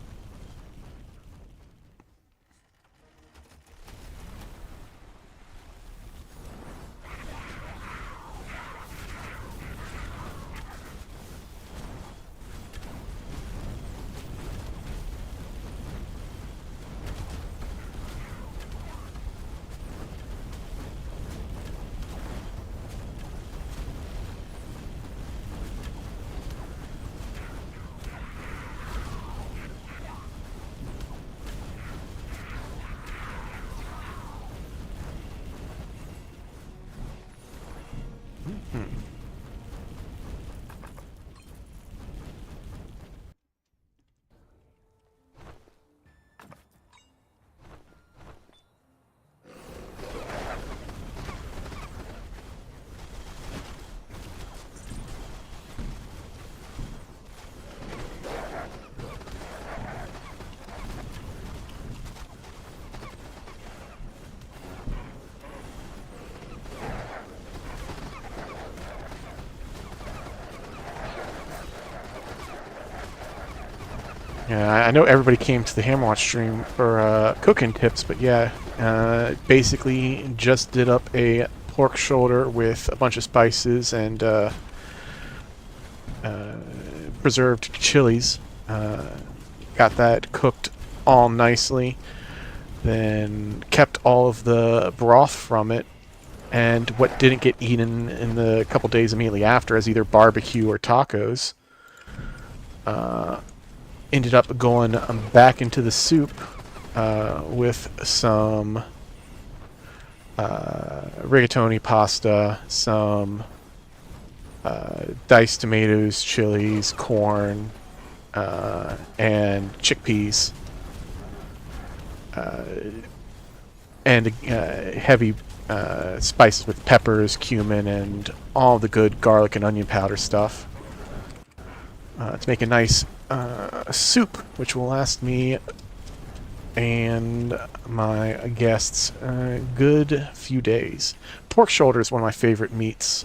Yeah, I know everybody came to the Hammerwatch stream for cooking tips, but yeah, basically just did up a pork shoulder with a bunch of spices and preserved chilies. Got that cooked all nicely, then kept all of the broth from it, and what didn't get eaten in the couple days immediately after as either barbecue or tacos ended up going back into the soup with some rigatoni pasta, some diced tomatoes, chilies, corn, and chickpeas, and heavy spices with peppers, cumin, and all the good garlic and onion powder stuff to make a nice soup, which will last me and my guests a good few days. Pork shoulder is one of my favorite meats,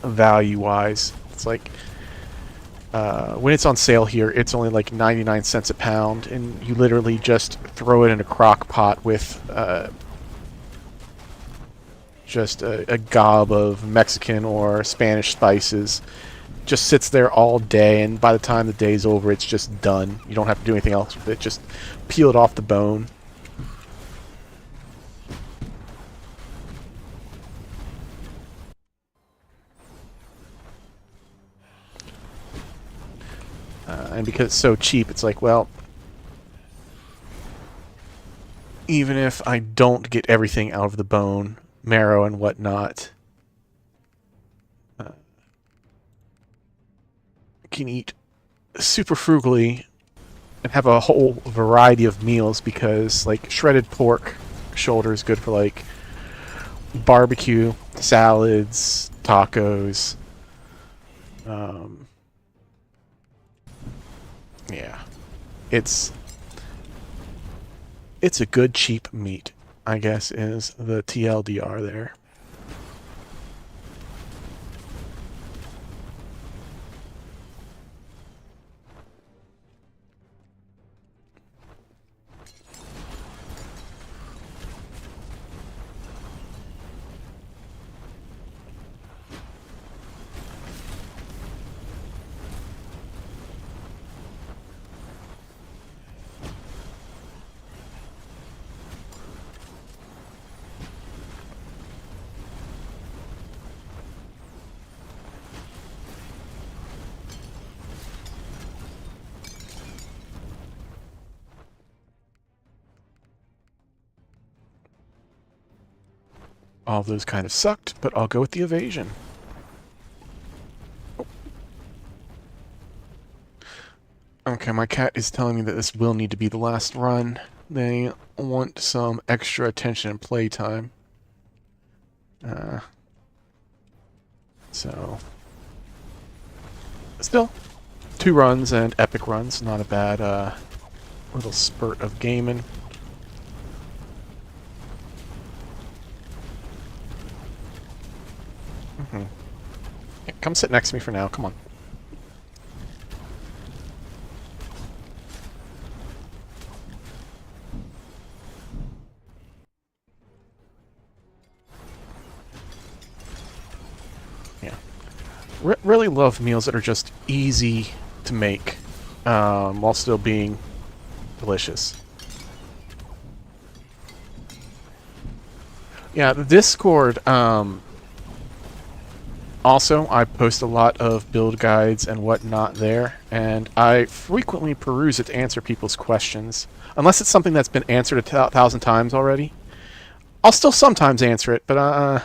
value-wise. It's like when it's on sale here, it's only like 99 cents a pound, and you literally just throw it in a crock pot with just a gob of Mexican or Spanish spices. Just sits there all day, and by the time the day's over, it's just done. You don't have to do anything else with it. Just peel it off the bone. And because it's so cheap, it's like, well, even if I don't get everything out of the bone, marrow and whatnot, can eat super frugally and have a whole variety of meals, because like shredded pork shoulder is good for like barbecue, salads, tacos. Yeah, it's a good cheap meat, I guess, is the TLDR there. All of those kind of sucked, but I'll go with the evasion. Okay, my cat is telling me that this will need to be the last run. They want some extra attention and playtime. So... Still, 2 runs and epic runs. Not a bad little spurt of gaming. Yeah, come sit next to me for now. Come on. Yeah. Really love meals that are just easy to make while still being delicious. Yeah, the Discord, also, I post a lot of build guides and whatnot there, and I frequently peruse it to answer people's questions. Unless it's something that's been answered 1,000 times already. I'll still sometimes answer it, but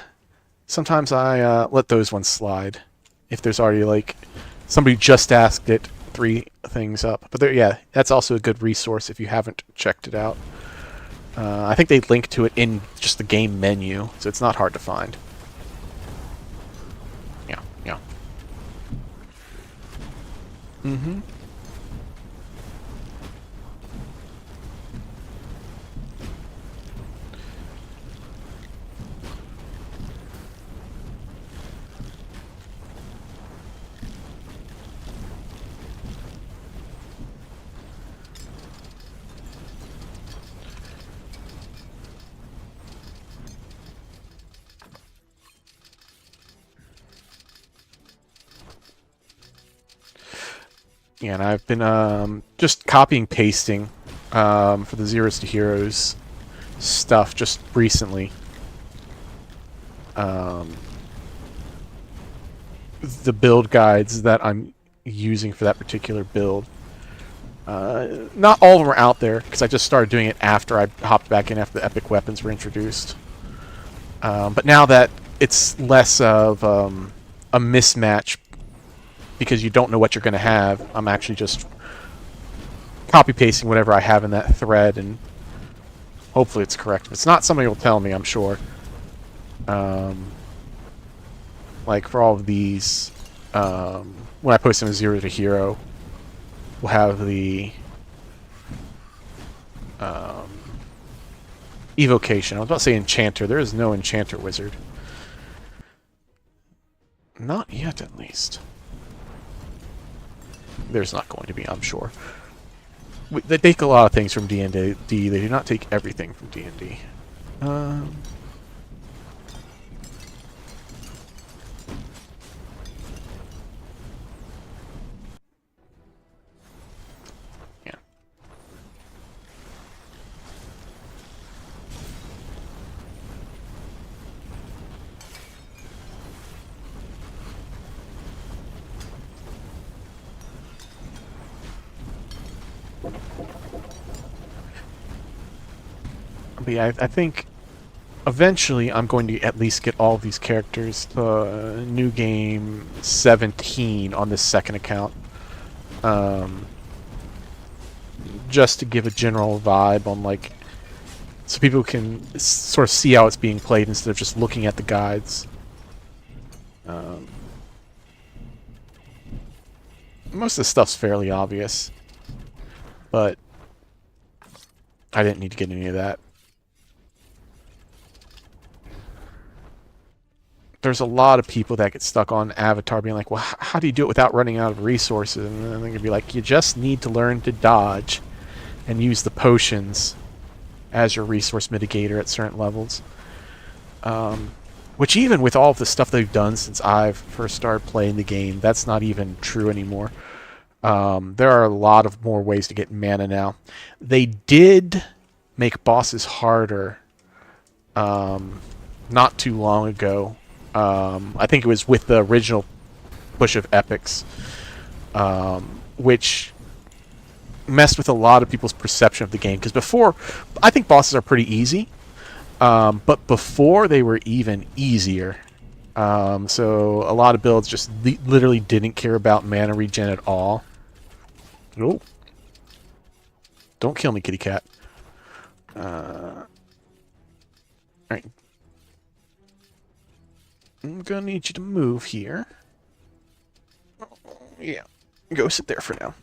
sometimes I let those ones slide. If there's already, like, somebody just asked it 3 things up. But yeah, that's also a good resource if you haven't checked it out. I think they link to it in just the game menu, so it's not hard to find. Yeah. Mm-hmm. Yeah, and I've been just copying pasting for the Zeros to Heroes stuff just recently. The build guides that I'm using for that particular build. Not all of them are out there, because I just started doing it after I hopped back in after the epic weapons were introduced. But now that it's less of a mismatch, because you don't know what you're going to have, I'm actually just copy-pasting whatever I have in that thread, and hopefully it's correct. If it's not, somebody will tell me, I'm sure. Like, for all of these, when I post them as 0 to hero, we'll have the evocation. I was about to say enchanter. There is no enchanter wizard. Not yet, at least. There's not going to be, I'm sure. They take a lot of things from D&D. They do not take everything from D&D. Yeah. But yeah, I think eventually I'm going to at least get all of these characters to New Game 17 on this second account. Just to give a general vibe on, like, so people can sort of see how it's being played instead of just looking at the guides. Most of the stuff's fairly obvious, but I didn't need to get any of that. There's a lot of people that get stuck on Avatar being like, well, how do you do it without running out of resources? And then they're going to be like, you just need to learn to dodge and use the potions as your resource mitigator at certain levels. Which even with all of the stuff they've done since I've first started playing the game, that's not even true anymore. There are a lot of more ways to get mana now. They did make bosses harder not too long ago. I think it was with the original push of epics, which messed with a lot of people's perception of the game. Because before, I think bosses are pretty easy, but before they were even easier. So a lot of builds just literally didn't care about mana regen at all. Oh. Don't kill me, kitty cat. Alright. I'm gonna need you to move here. Yeah. Go sit there for now.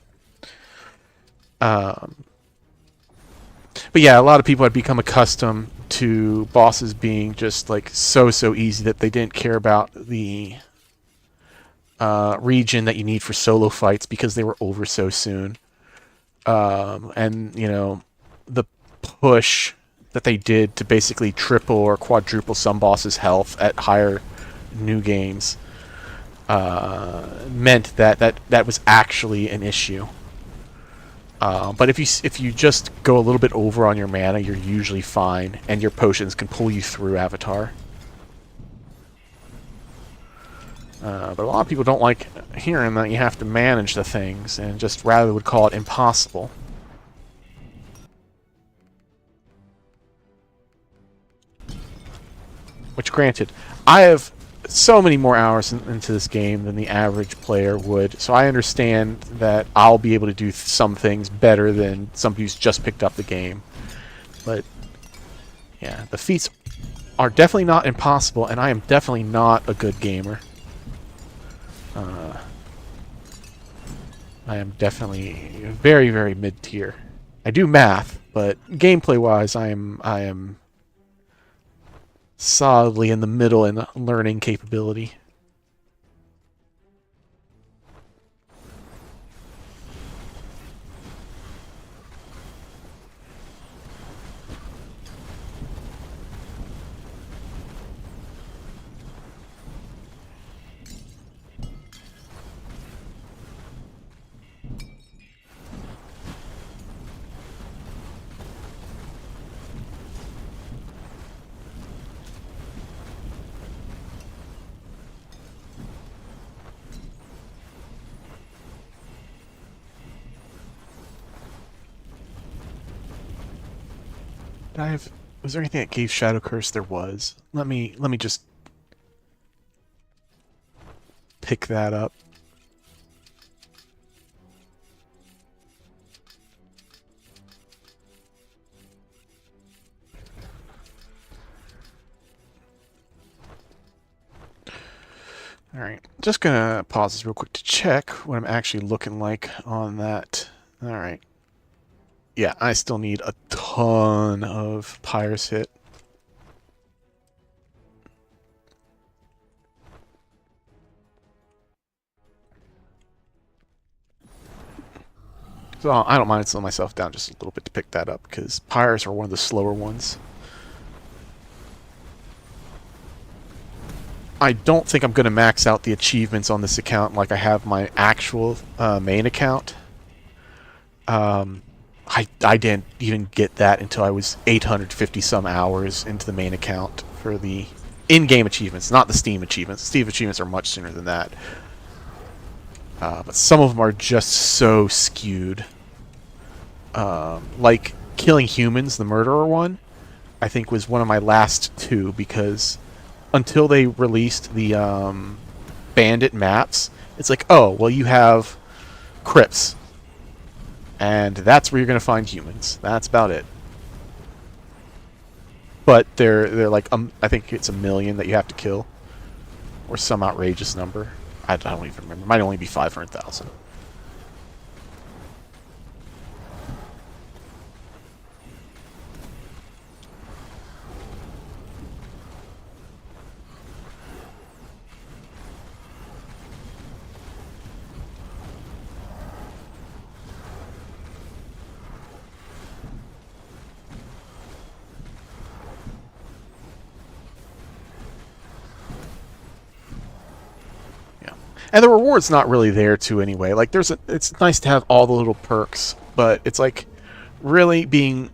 But yeah, a lot of people had become accustomed to bosses being just like so easy that they didn't care about the region that you need for solo fights because they were over so soon. And, you know, the push that they did to basically triple or quadruple some bosses' health at higher new games meant that was actually an issue. But if you just go a little bit over on your mana, you're usually fine, and your potions can pull you through Avatar. But a lot of people don't like hearing that you have to manage the things, and just rather would call it impossible. Which, granted, I have so many more hours into this game than the average player would, so I understand that I'll be able to do some things better than somebody who's just picked up the game. But yeah, the feats are definitely not impossible, and I am definitely not a good gamer. I am definitely very mid-tier. I do math, but gameplay-wise, I am solidly in the middle in learning capability. Did I have... Was there anything that gave Shadow Curse? There was. Let me just pick that up. Alright, just gonna pause this real quick to check what I'm actually looking like on that. Alright. Yeah, I still need a ton of Pyre's hit. So I don't mind slowing myself down just a little bit to pick that up, because Pyres are one of the slower ones. I don't think I'm going to max out the achievements on this account like I have my actual main account. I didn't even get that until I was 850 some hours into the main account for the in-game achievements, not the Steam achievements. Steam achievements are much sooner than that. But some of them are just so skewed. Like Killing Humans, the murderer one, I think was one of my last two, because until they released the bandit maps, it's like, oh, well, you have crypts, and that's where you're going to find humans. That's about it. But they're like, I think it's 1 million that you have to kill, or some outrageous number. I don't even remember. It might only be 500,000. And the reward's not really there too anyway. Like it's nice to have all the little perks, but it's like really being,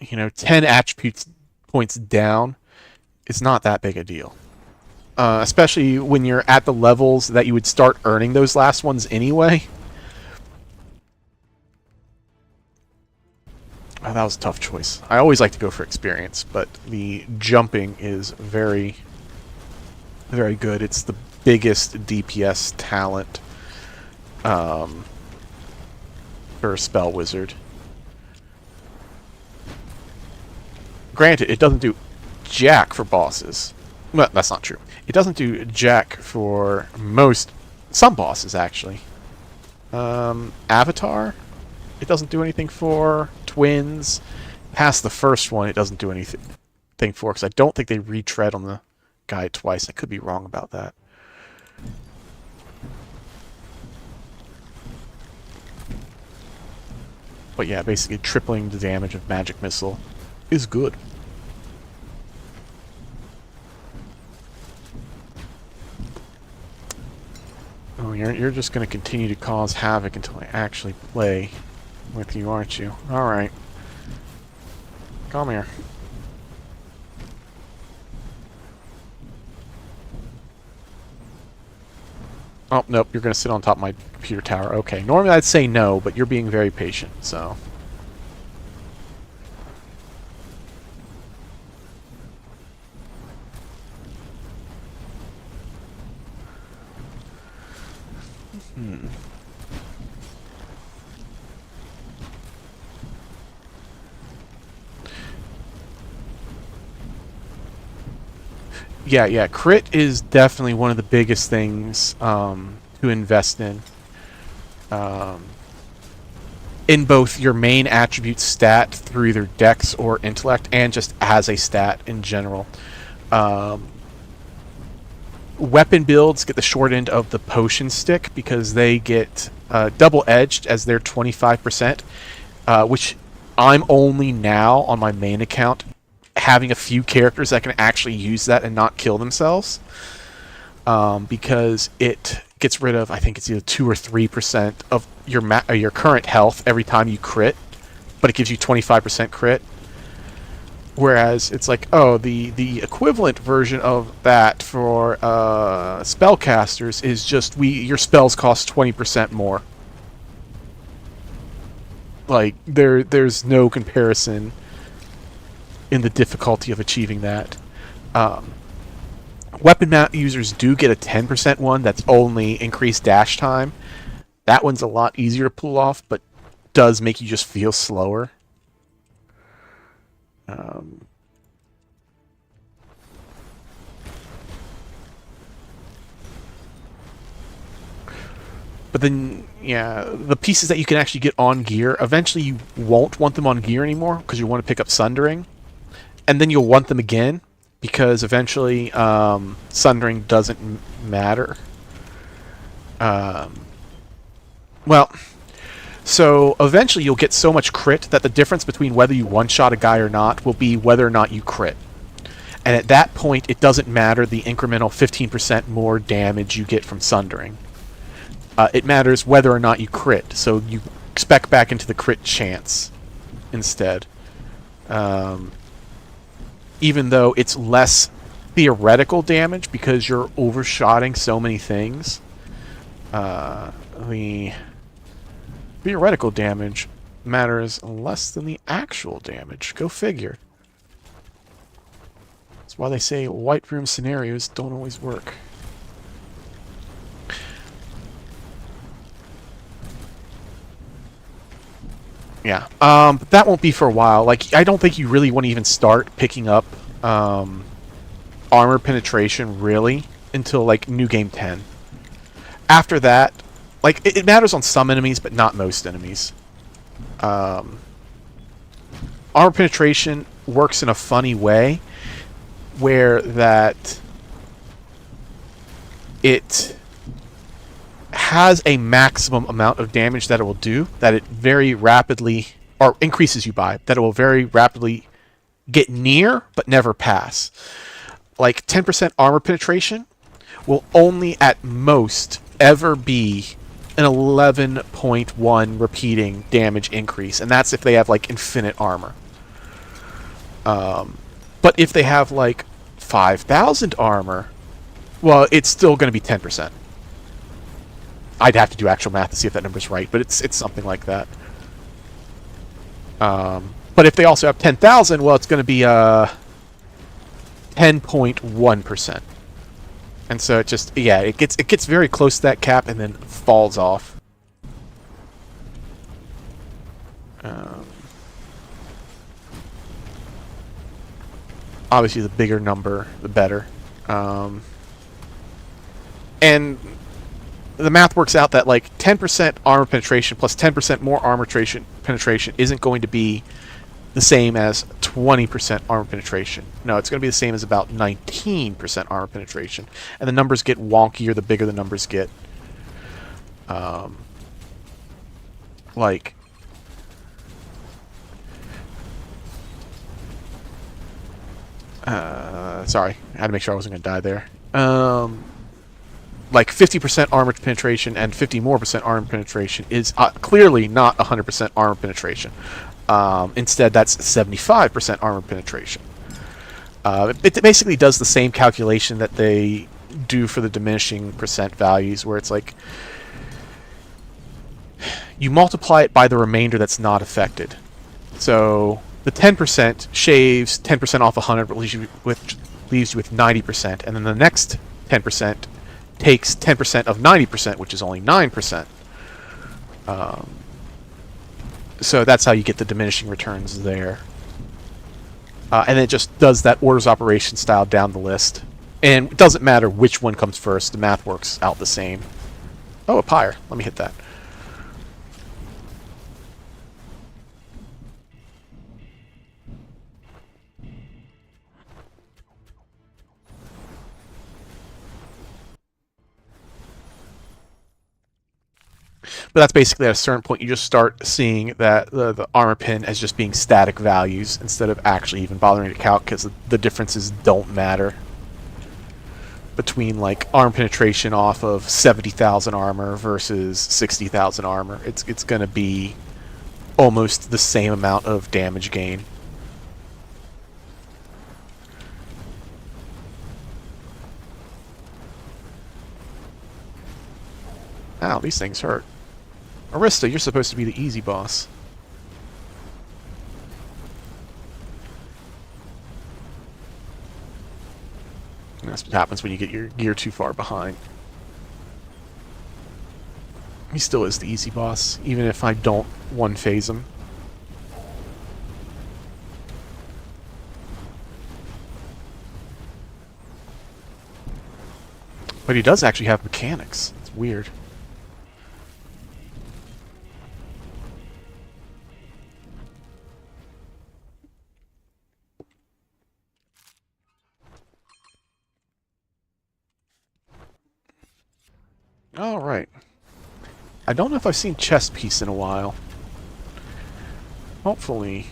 10 attributes points down is not that big a deal. Especially when you're at the levels that you would start earning those last ones anyway. Oh, that was a tough choice. I always like to go for experience, but the jumping is very, very good. It's the biggest DPS talent for a spell wizard. Granted, it doesn't do jack for bosses. Well, that's not true. It doesn't do jack for some bosses, actually. Avatar, it doesn't do anything for. Twins, past the first one, it doesn't do anything for, because I don't think they retread on the guide twice. I could be wrong about that. But yeah, basically tripling the damage of Magic Missile is good. Oh, you're just going to continue to cause havoc until I actually play with you, aren't you? Alright. Come here. Oh, nope, you're going to sit on top of my computer tower. Okay, normally I'd say no, but you're being very patient, so... Yeah, crit is definitely one of the biggest things to invest in both your main attribute stat through either dex or intellect, and just as a stat in general. Weapon builds get the short end of the potion stick because they get double-edged as their 25%, which I'm only now on my main account having a few characters that can actually use that and not kill themselves, because it gets rid of, I think it's either 2 or 3% of your current health every time you crit, but it gives you 25% crit. Whereas it's like, oh, the equivalent version of that for spellcasters is just your spells cost 20% more. Like there's no comparison in the difficulty of achieving that. Um, Weapon mount users do get a 10% one that's only increased dash time. That one's a lot easier to pull off, but does make you just feel slower. Um, but then, yeah, the pieces that you can actually get on gear, eventually you won't want them on gear anymore because you want to pick up Sundering. And then you'll want them again because eventually Sundering doesn't matter. Well, so eventually you'll get so much crit that the difference between whether you one-shot a guy or not will be whether or not you crit. And at that point, it doesn't matter the incremental 15% more damage you get from Sundering. It matters whether or not you crit, so you spec back into the crit chance instead. Even though it's less theoretical damage because you're overshotting so many things, the theoretical damage matters less than the actual damage. Go figure. That's why they say white room scenarios don't always work. Yeah, but that won't be for a while. Like, I don't think you really want to even start picking up armor penetration, really, until, like, New Game 10. After that, like, it matters on some enemies, but not most enemies. Armor penetration works in a funny way, where that it has a maximum amount of damage that it will do, that it very rapidly, or increases you by, that it will very rapidly get near, but never pass. Like 10% armor penetration will only at most ever be an 11.1 repeating damage increase, and that's if they have like infinite armor. But if they have like 5,000 armor, well, it's still going to be 10%. I'd have to do actual math to see if that number's right, but it's something like that. But if they also have 10,000, well, it's going to be 10.1%. And so it just, yeah, it gets very close to that cap and then falls off. Obviously, the bigger number, the better. And the math works out that like 10% armor penetration plus 10% more armor penetration isn't going to be the same as 20% armor penetration. No, it's going to be the same as about 19% armor penetration. And the numbers get wonkier the bigger the numbers get. Like, sorry, I had to make sure I wasn't going to die there. Like 50% armor penetration and 50% more armor penetration is clearly not 100% armor penetration. Instead, that's 75% armor penetration. It basically does the same calculation that they do for the diminishing percent values, where it's like you multiply it by the remainder that's not affected. So the 10% shaves 10% off 100, but leaves you with 90%, and then the next 10% takes 10% of 90%, which is only 9%. So that's how you get the diminishing returns there. And it just does that orders operation style down the list. And it doesn't matter which one comes first, the math works out the same. Oh, a pyre. Let me hit that. But that's basically at a certain point you just start seeing that the armor pin as just being static values instead of actually even bothering to calc, because the differences don't matter between like armor penetration off of 70,000 armor versus 60,000 armor. It's going to be almost the same amount of damage gain. Ow, these things hurt. Arista, you're supposed to be the easy boss. And that's what happens when you get your gear too far behind. He still is the easy boss, even if I don't one-phase him. But he does actually have mechanics. It's weird. Alright. I don't know if I've seen chest piece in a while. Hopefully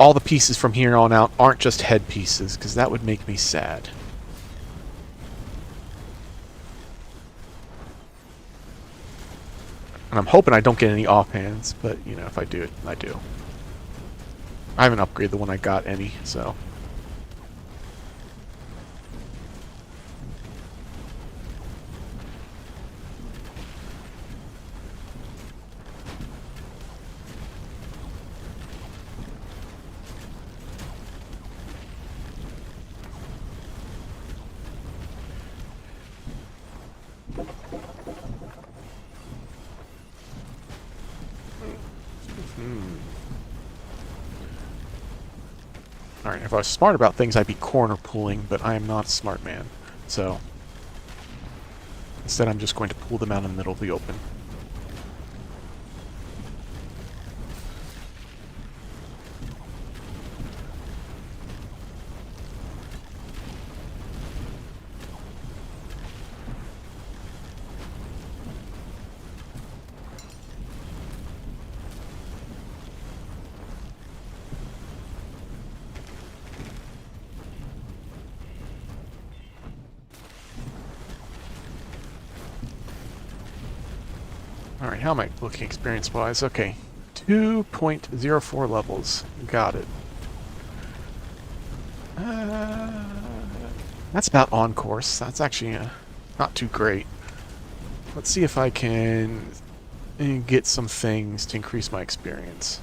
all the pieces from here on out aren't just head pieces, because that would make me sad. And I'm hoping I don't get any offhands, but, you know, if I do it, I do. I haven't upgraded the one I got any, so... Alright, if I was smart about things, I'd be corner pulling, but I am not a smart man. So, instead I'm just going to pull them out in the middle of the open. Alright, how am I looking experience-wise? Okay, 2.04 levels. Got it. That's about on course. That's actually not too great. Let's see if I can get some things to increase my experience.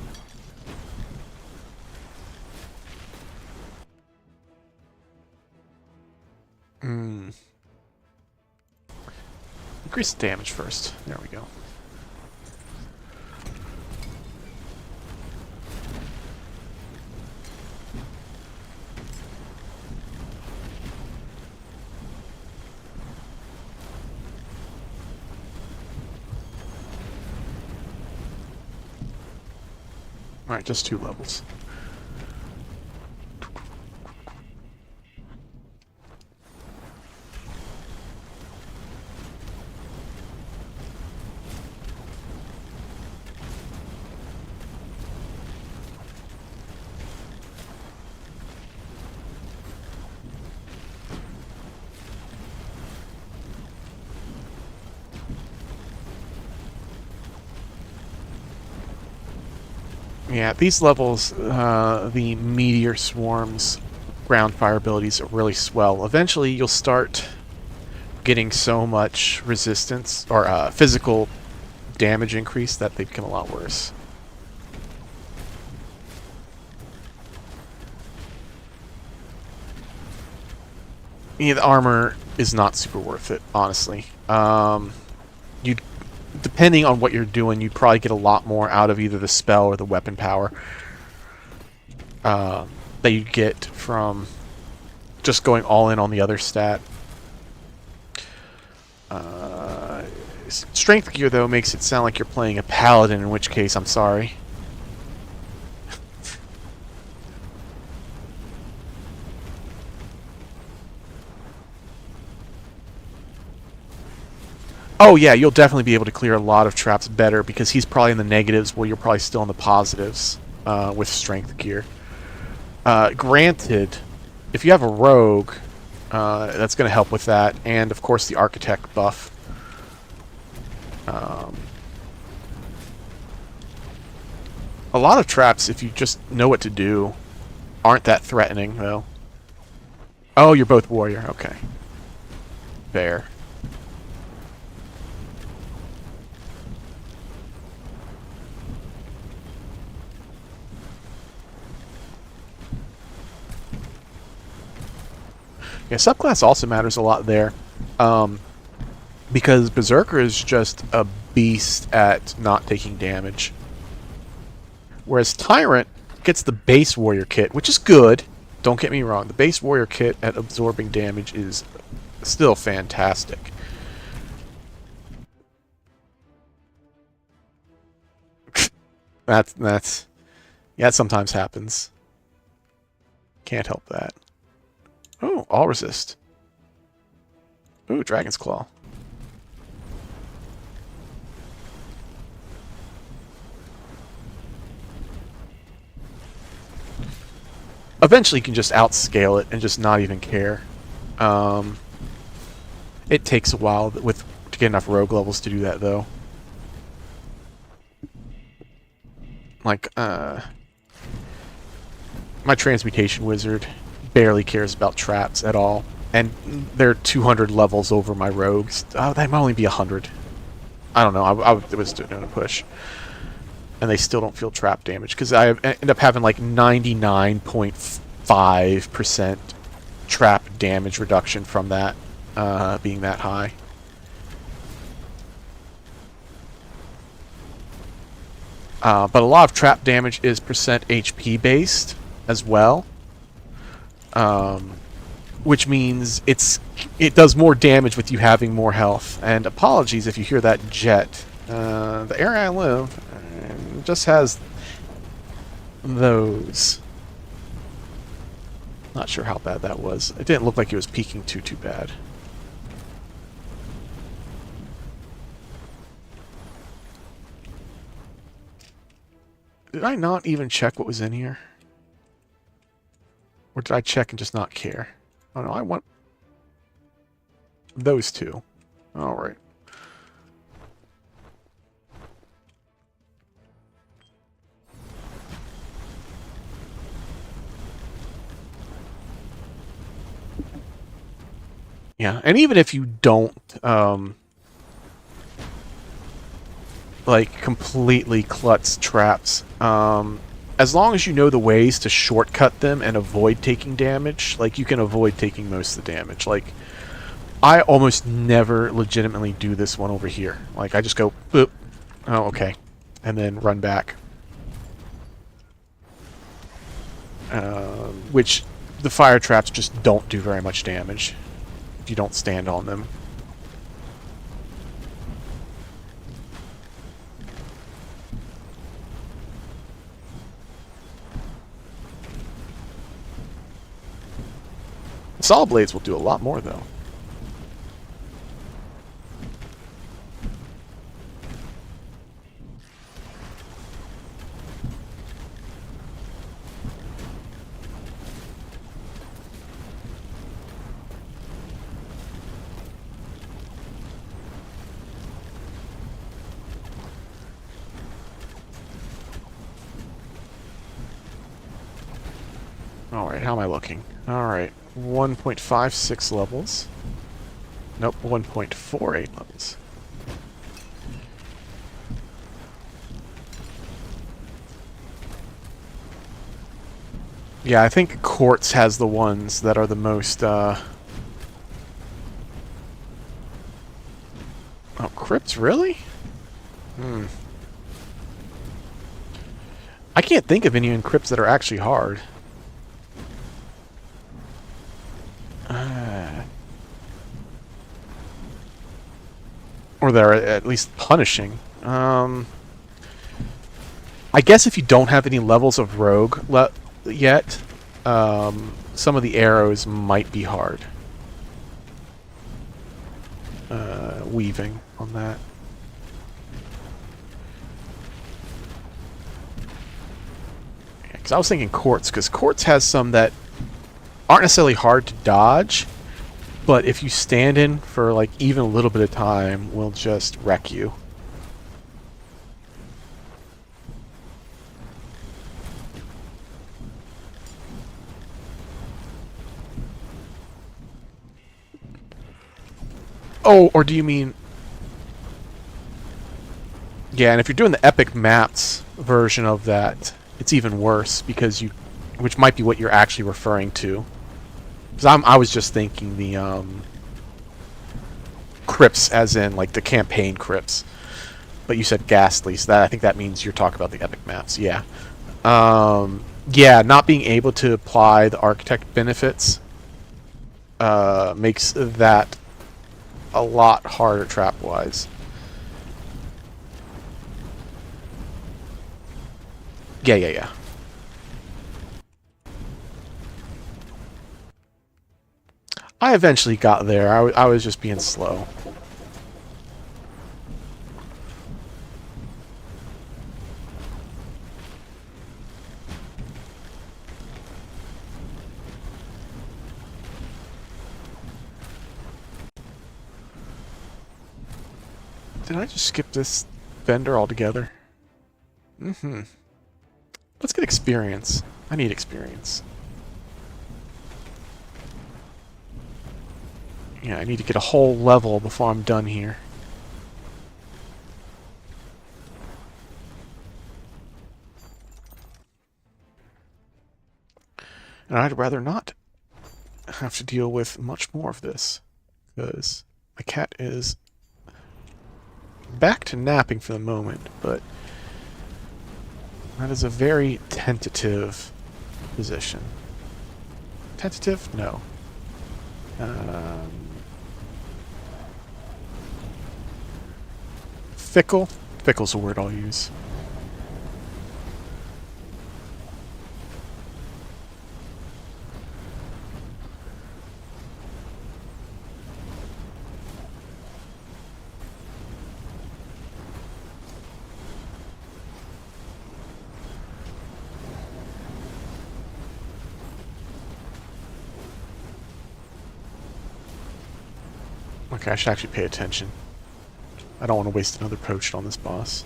Increase the damage first. There we go. Alright, just 2 levels. Yeah, these levels, the meteor swarms, ground fire abilities really swell. Eventually, you'll start getting so much resistance, or physical damage increase, that they become a lot worse. Yeah, the armor is not super worth it, honestly. You'd Depending on what you're doing, you'd probably get a lot more out of either the spell or the weapon power that you get from just going all in on the other stat. Strength gear, though, makes it sound like you're playing a paladin, in which case, I'm sorry. Oh yeah, you'll definitely be able to clear a lot of traps better because he's probably in the negatives while you're probably still in the positives with strength gear. Granted, if you have a rogue, that's going to help with that, and of course the architect buff. A lot of traps, if you just know what to do, aren't that threatening, though. Oh, you're both warrior. Okay. Fair. Yeah, subclass also matters a lot there. Because Berserker is just a beast at not taking damage. Whereas Tyrant gets the base Warrior kit, which is good. Don't get me wrong. The base Warrior kit at absorbing damage is still fantastic. That's yeah, that sometimes happens. Can't help that. Oh, all resist. Ooh, Dragon's Claw. Eventually you can just outscale it and just not even care. It takes a while to get enough rogue levels to do that, though. Like, my Transmutation Wizard barely cares about traps at all. And they're 200 levels over my rogues. Oh, they might only be 100. I don't know. I was doing a push. And they still don't feel trap damage. Because I end up having like 99.5% trap damage reduction from that being that high. But a lot of trap damage is percent HP based as well. Which means it does more damage with you having more health. And apologies if you hear that jet. The area I live just has those. Not sure how bad that was. It didn't look like it was peaking too bad. Did I not even check what was in here? Or did I check and just not care? Oh no, I want those two. Alright. Yeah, and even if you don't, like, completely klutz traps, as long as you know the ways to shortcut them and avoid taking damage, like, you can avoid taking most of the damage. Like, I almost never legitimately do this one over here. Like, I just go, boop, oh, okay, and then run back. Which, the fire traps just don't do very much damage if you don't stand on them. Solid Blades will do a lot more, though. Alright, how am I looking? Alright, 1.56 levels. Nope, 1.48 levels. Yeah, I think Quartz has the ones that are the most, Oh, Crypts, really? I can't think of any in Crypts that are actually hard. Or they're at least punishing. I guess if you don't have any levels of Rogue yet, some of the arrows might be hard. Weaving on that. Because I was thinking Quartz, because Quartz has some that aren't necessarily hard to dodge, but if you stand in for like even a little bit of time, will just wreck you. Oh, or do you mean... Yeah, and if you're doing the epic maps version of that, it's even worse, because you... Which might be what you're actually referring to. Because I was just thinking the crypts, as in like the campaign crypts. But you said ghastly, so that I think that means you're talking about the epic maps. Yeah. Yeah, not being able to apply the architect benefits makes that a lot harder trap-wise. Yeah. I eventually got there. I was just being slow. Did I just skip this vendor altogether? Mm-hmm. Let's get experience. I need experience. Yeah, I need to get a whole level before I'm done here. And I'd rather not have to deal with much more of this, because my cat is back to napping for the moment, but that is a very tentative position. Tentative? No. Fickle? Fickle's a word I'll use. Okay, I should actually pay attention. I don't want to waste another potion on this boss.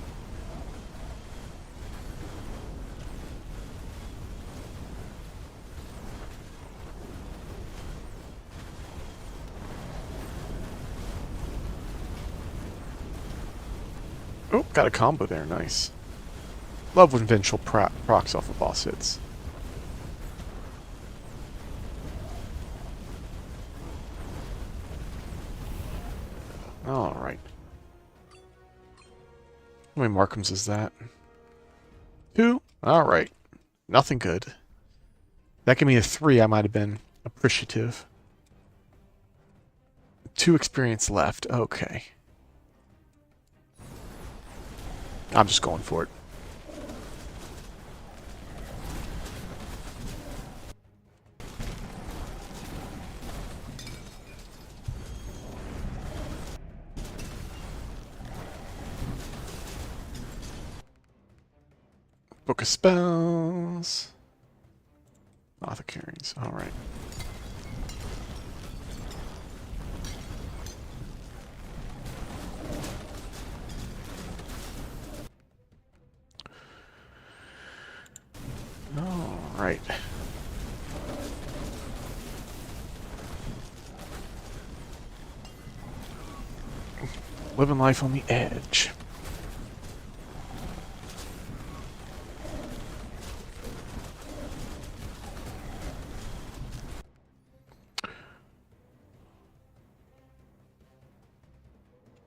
Oh, got a combo there, nice. Love when Vengeful procs off of boss hits. Alright. How many Markhams is that? 2? Alright. Nothing good. That gave me a 3, I might have been appreciative. 2 experience left. Okay. I'm just going for it. Book of Spells. Author carries. Alright. Alright. Living life on the edge.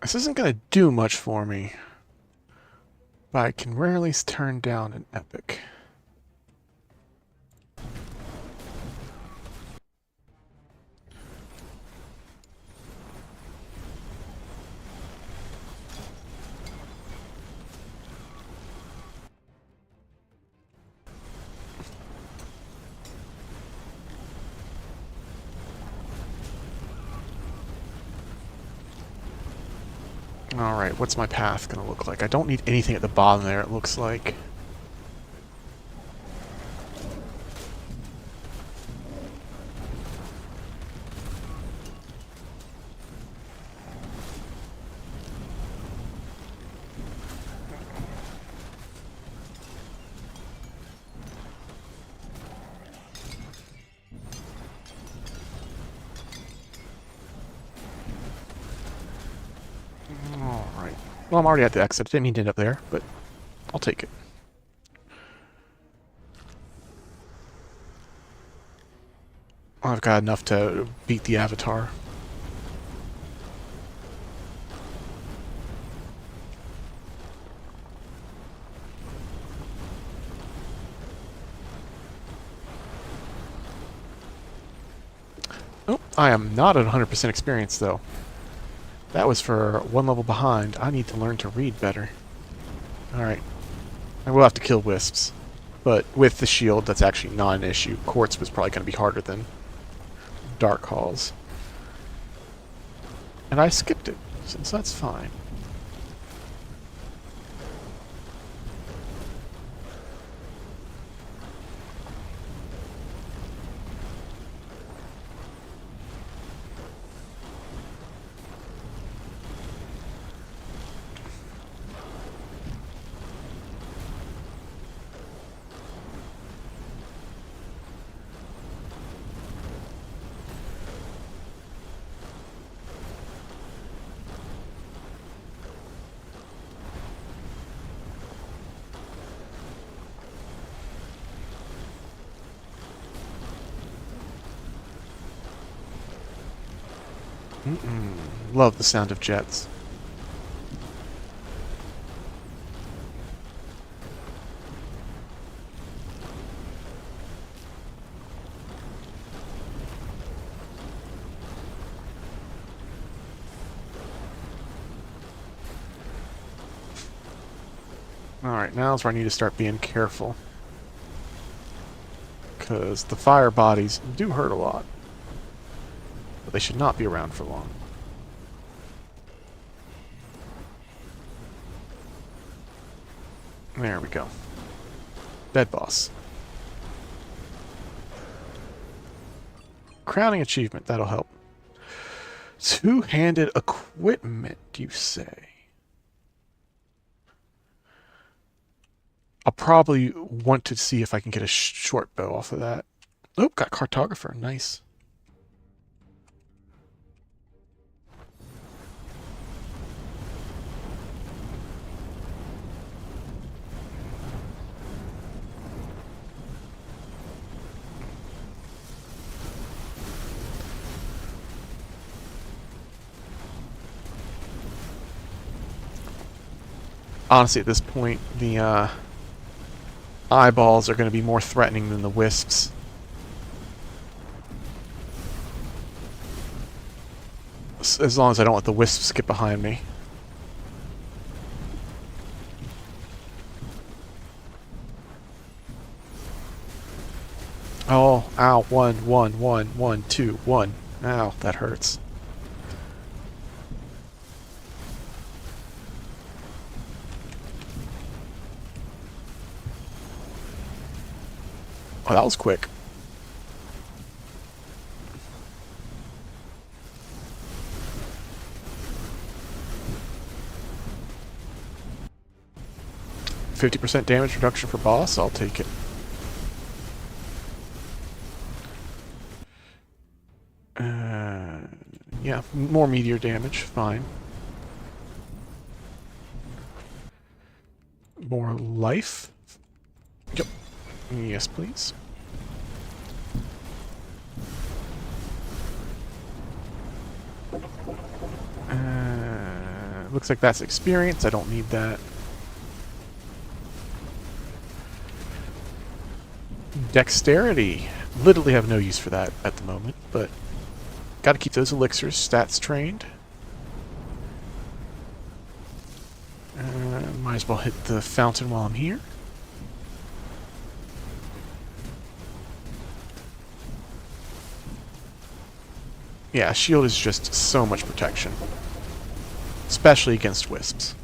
This isn't going to do much for me, but I can rarely turn down an epic. Alright, what's my path going to look like? I don't need anything at the bottom there, it looks like. Alright. Well, I'm already at the exit. I didn't mean to end up there, but I'll take it. I've got enough to beat the Avatar. Oh, I am not at 100% experience, though. That was for one level behind. I need to learn to read better. Alright. I will have to kill wisps. But with the shield, that's actually not an issue. Quartz was probably going to be harder than Dark Halls. And I skipped it, since that's fine. Love the sound of jets. Alright, now's where I need to start being careful. Because the fire bodies do hurt a lot. But they should not be around for long. There we go. Dead boss. Crowning achievement, that'll help. Two-handed equipment, you say? I'll probably want to see if I can get a short bow off of that. Oh, got cartographer. Nice. Honestly, at this point, the eyeballs are going to be more threatening than the wisps. As long as I don't let the wisps get behind me. Oh, ow, 1, 1, 1, 1, 2, 1. Ow, that hurts. Oh, that was quick. %50 damage reduction for boss? I'll take it. Yeah, more meteor damage, fine. More life? Yep. Yes, please. Looks like that's experience. I don't need that. Dexterity. Literally have no use for that at the moment, but gotta keep those elixirs stats trained. Might as well hit the fountain while I'm here. Yeah, shield is just so much protection. Especially against wisps.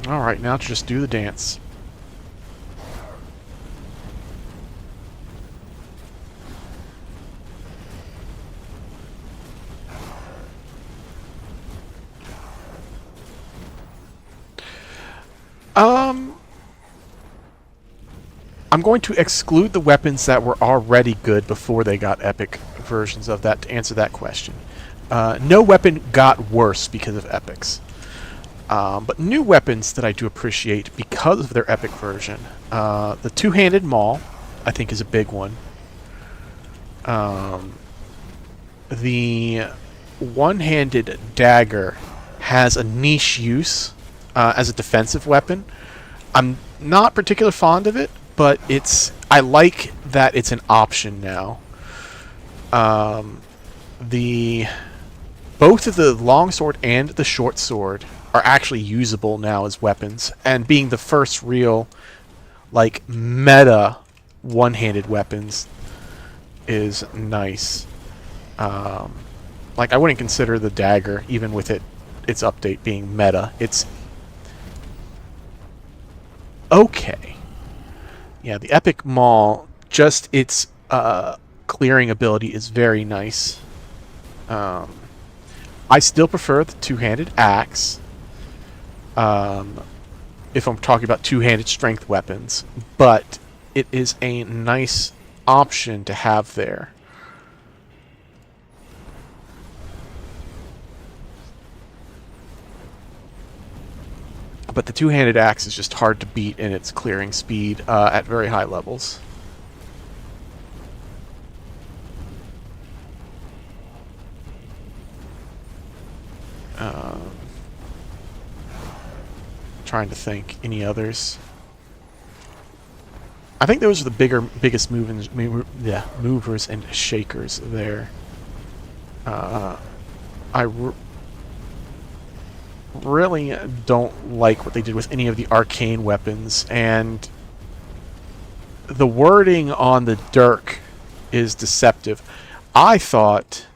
Alright, now to just do the dance. Um, I'm going to exclude the weapons that were already good before they got epic versions of that to answer that question. No weapon got worse because of epics. But new weapons that I do appreciate because of their epic version. The two-handed maul, I think, is a big one. The one-handed dagger has a niche use as a defensive weapon. I'm not particularly fond of it, but I like that it's an option now. The both of the longsword and the short sword are actually usable now as weapons, and being the first real like meta one-handed weapons is nice. Like I wouldn't consider the dagger, even with its update being meta. It's okay. Yeah, the epic maul, just its clearing ability is very nice. I still prefer the two-handed axe. If I'm talking about two-handed strength weapons, but it is a nice option to have there. But the two-handed axe is just hard to beat in its clearing speed at very high levels. Trying to think any others. I think those are the biggest movers and shakers there. Really don't like what they did with any of the arcane weapons, and the wording on the dirk is deceptive. I thought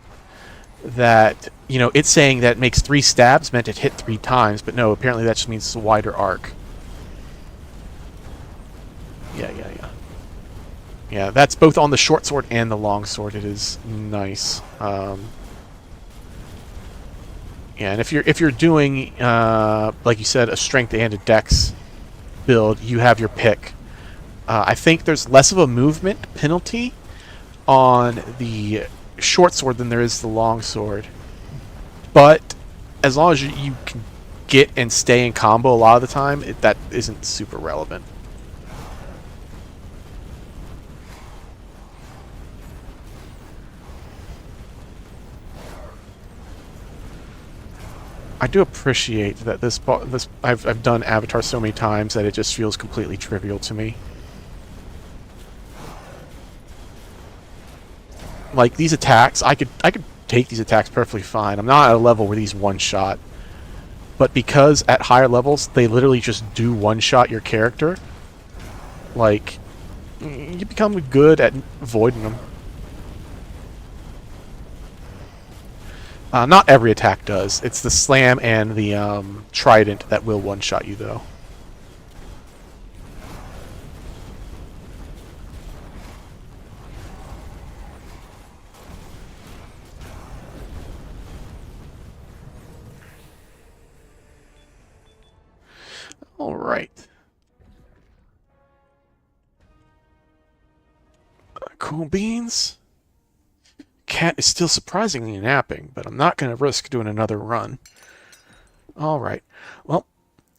that, it's saying that it makes 3 stabs meant it hit 3 times, but no, apparently that just means it's a wider arc. Yeah. Yeah, that's both on the short sword and the long sword. It is nice. Yeah, and if you're doing, like you said, a strength and a dex build, you have your pick. I think there's less of a movement penalty on the short sword than there is the long sword. But as long as you can get and stay in combo a lot of the time, that isn't super relevant. I do appreciate that this I've done Avatar so many times that it just feels completely trivial to me. Like these attacks, I could take these attacks perfectly fine. I'm not at a level where these one-shot, but because at higher levels they literally just do one-shot your character, like you become good at avoiding them. Not every attack does. It's the slam and the trident that will one-shot you, though. All right. Cool beans. Cat is still surprisingly napping, but I'm not going to risk doing another run. All right. Well,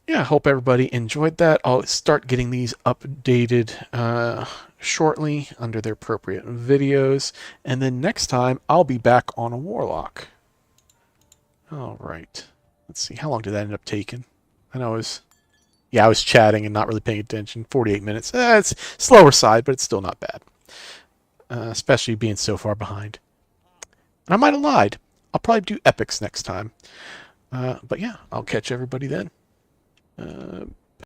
yeah, I hope everybody enjoyed that. I'll start getting these updated shortly under their appropriate videos. And then next time, I'll be back on a Warlock. All right. Let's see. How long did that end up taking? I know I was chatting and not really paying attention. 48 minutes. It's slower side, but it's still not bad. Especially being so far behind. And I might have lied. I'll probably do epics next time. But yeah, I'll catch everybody then.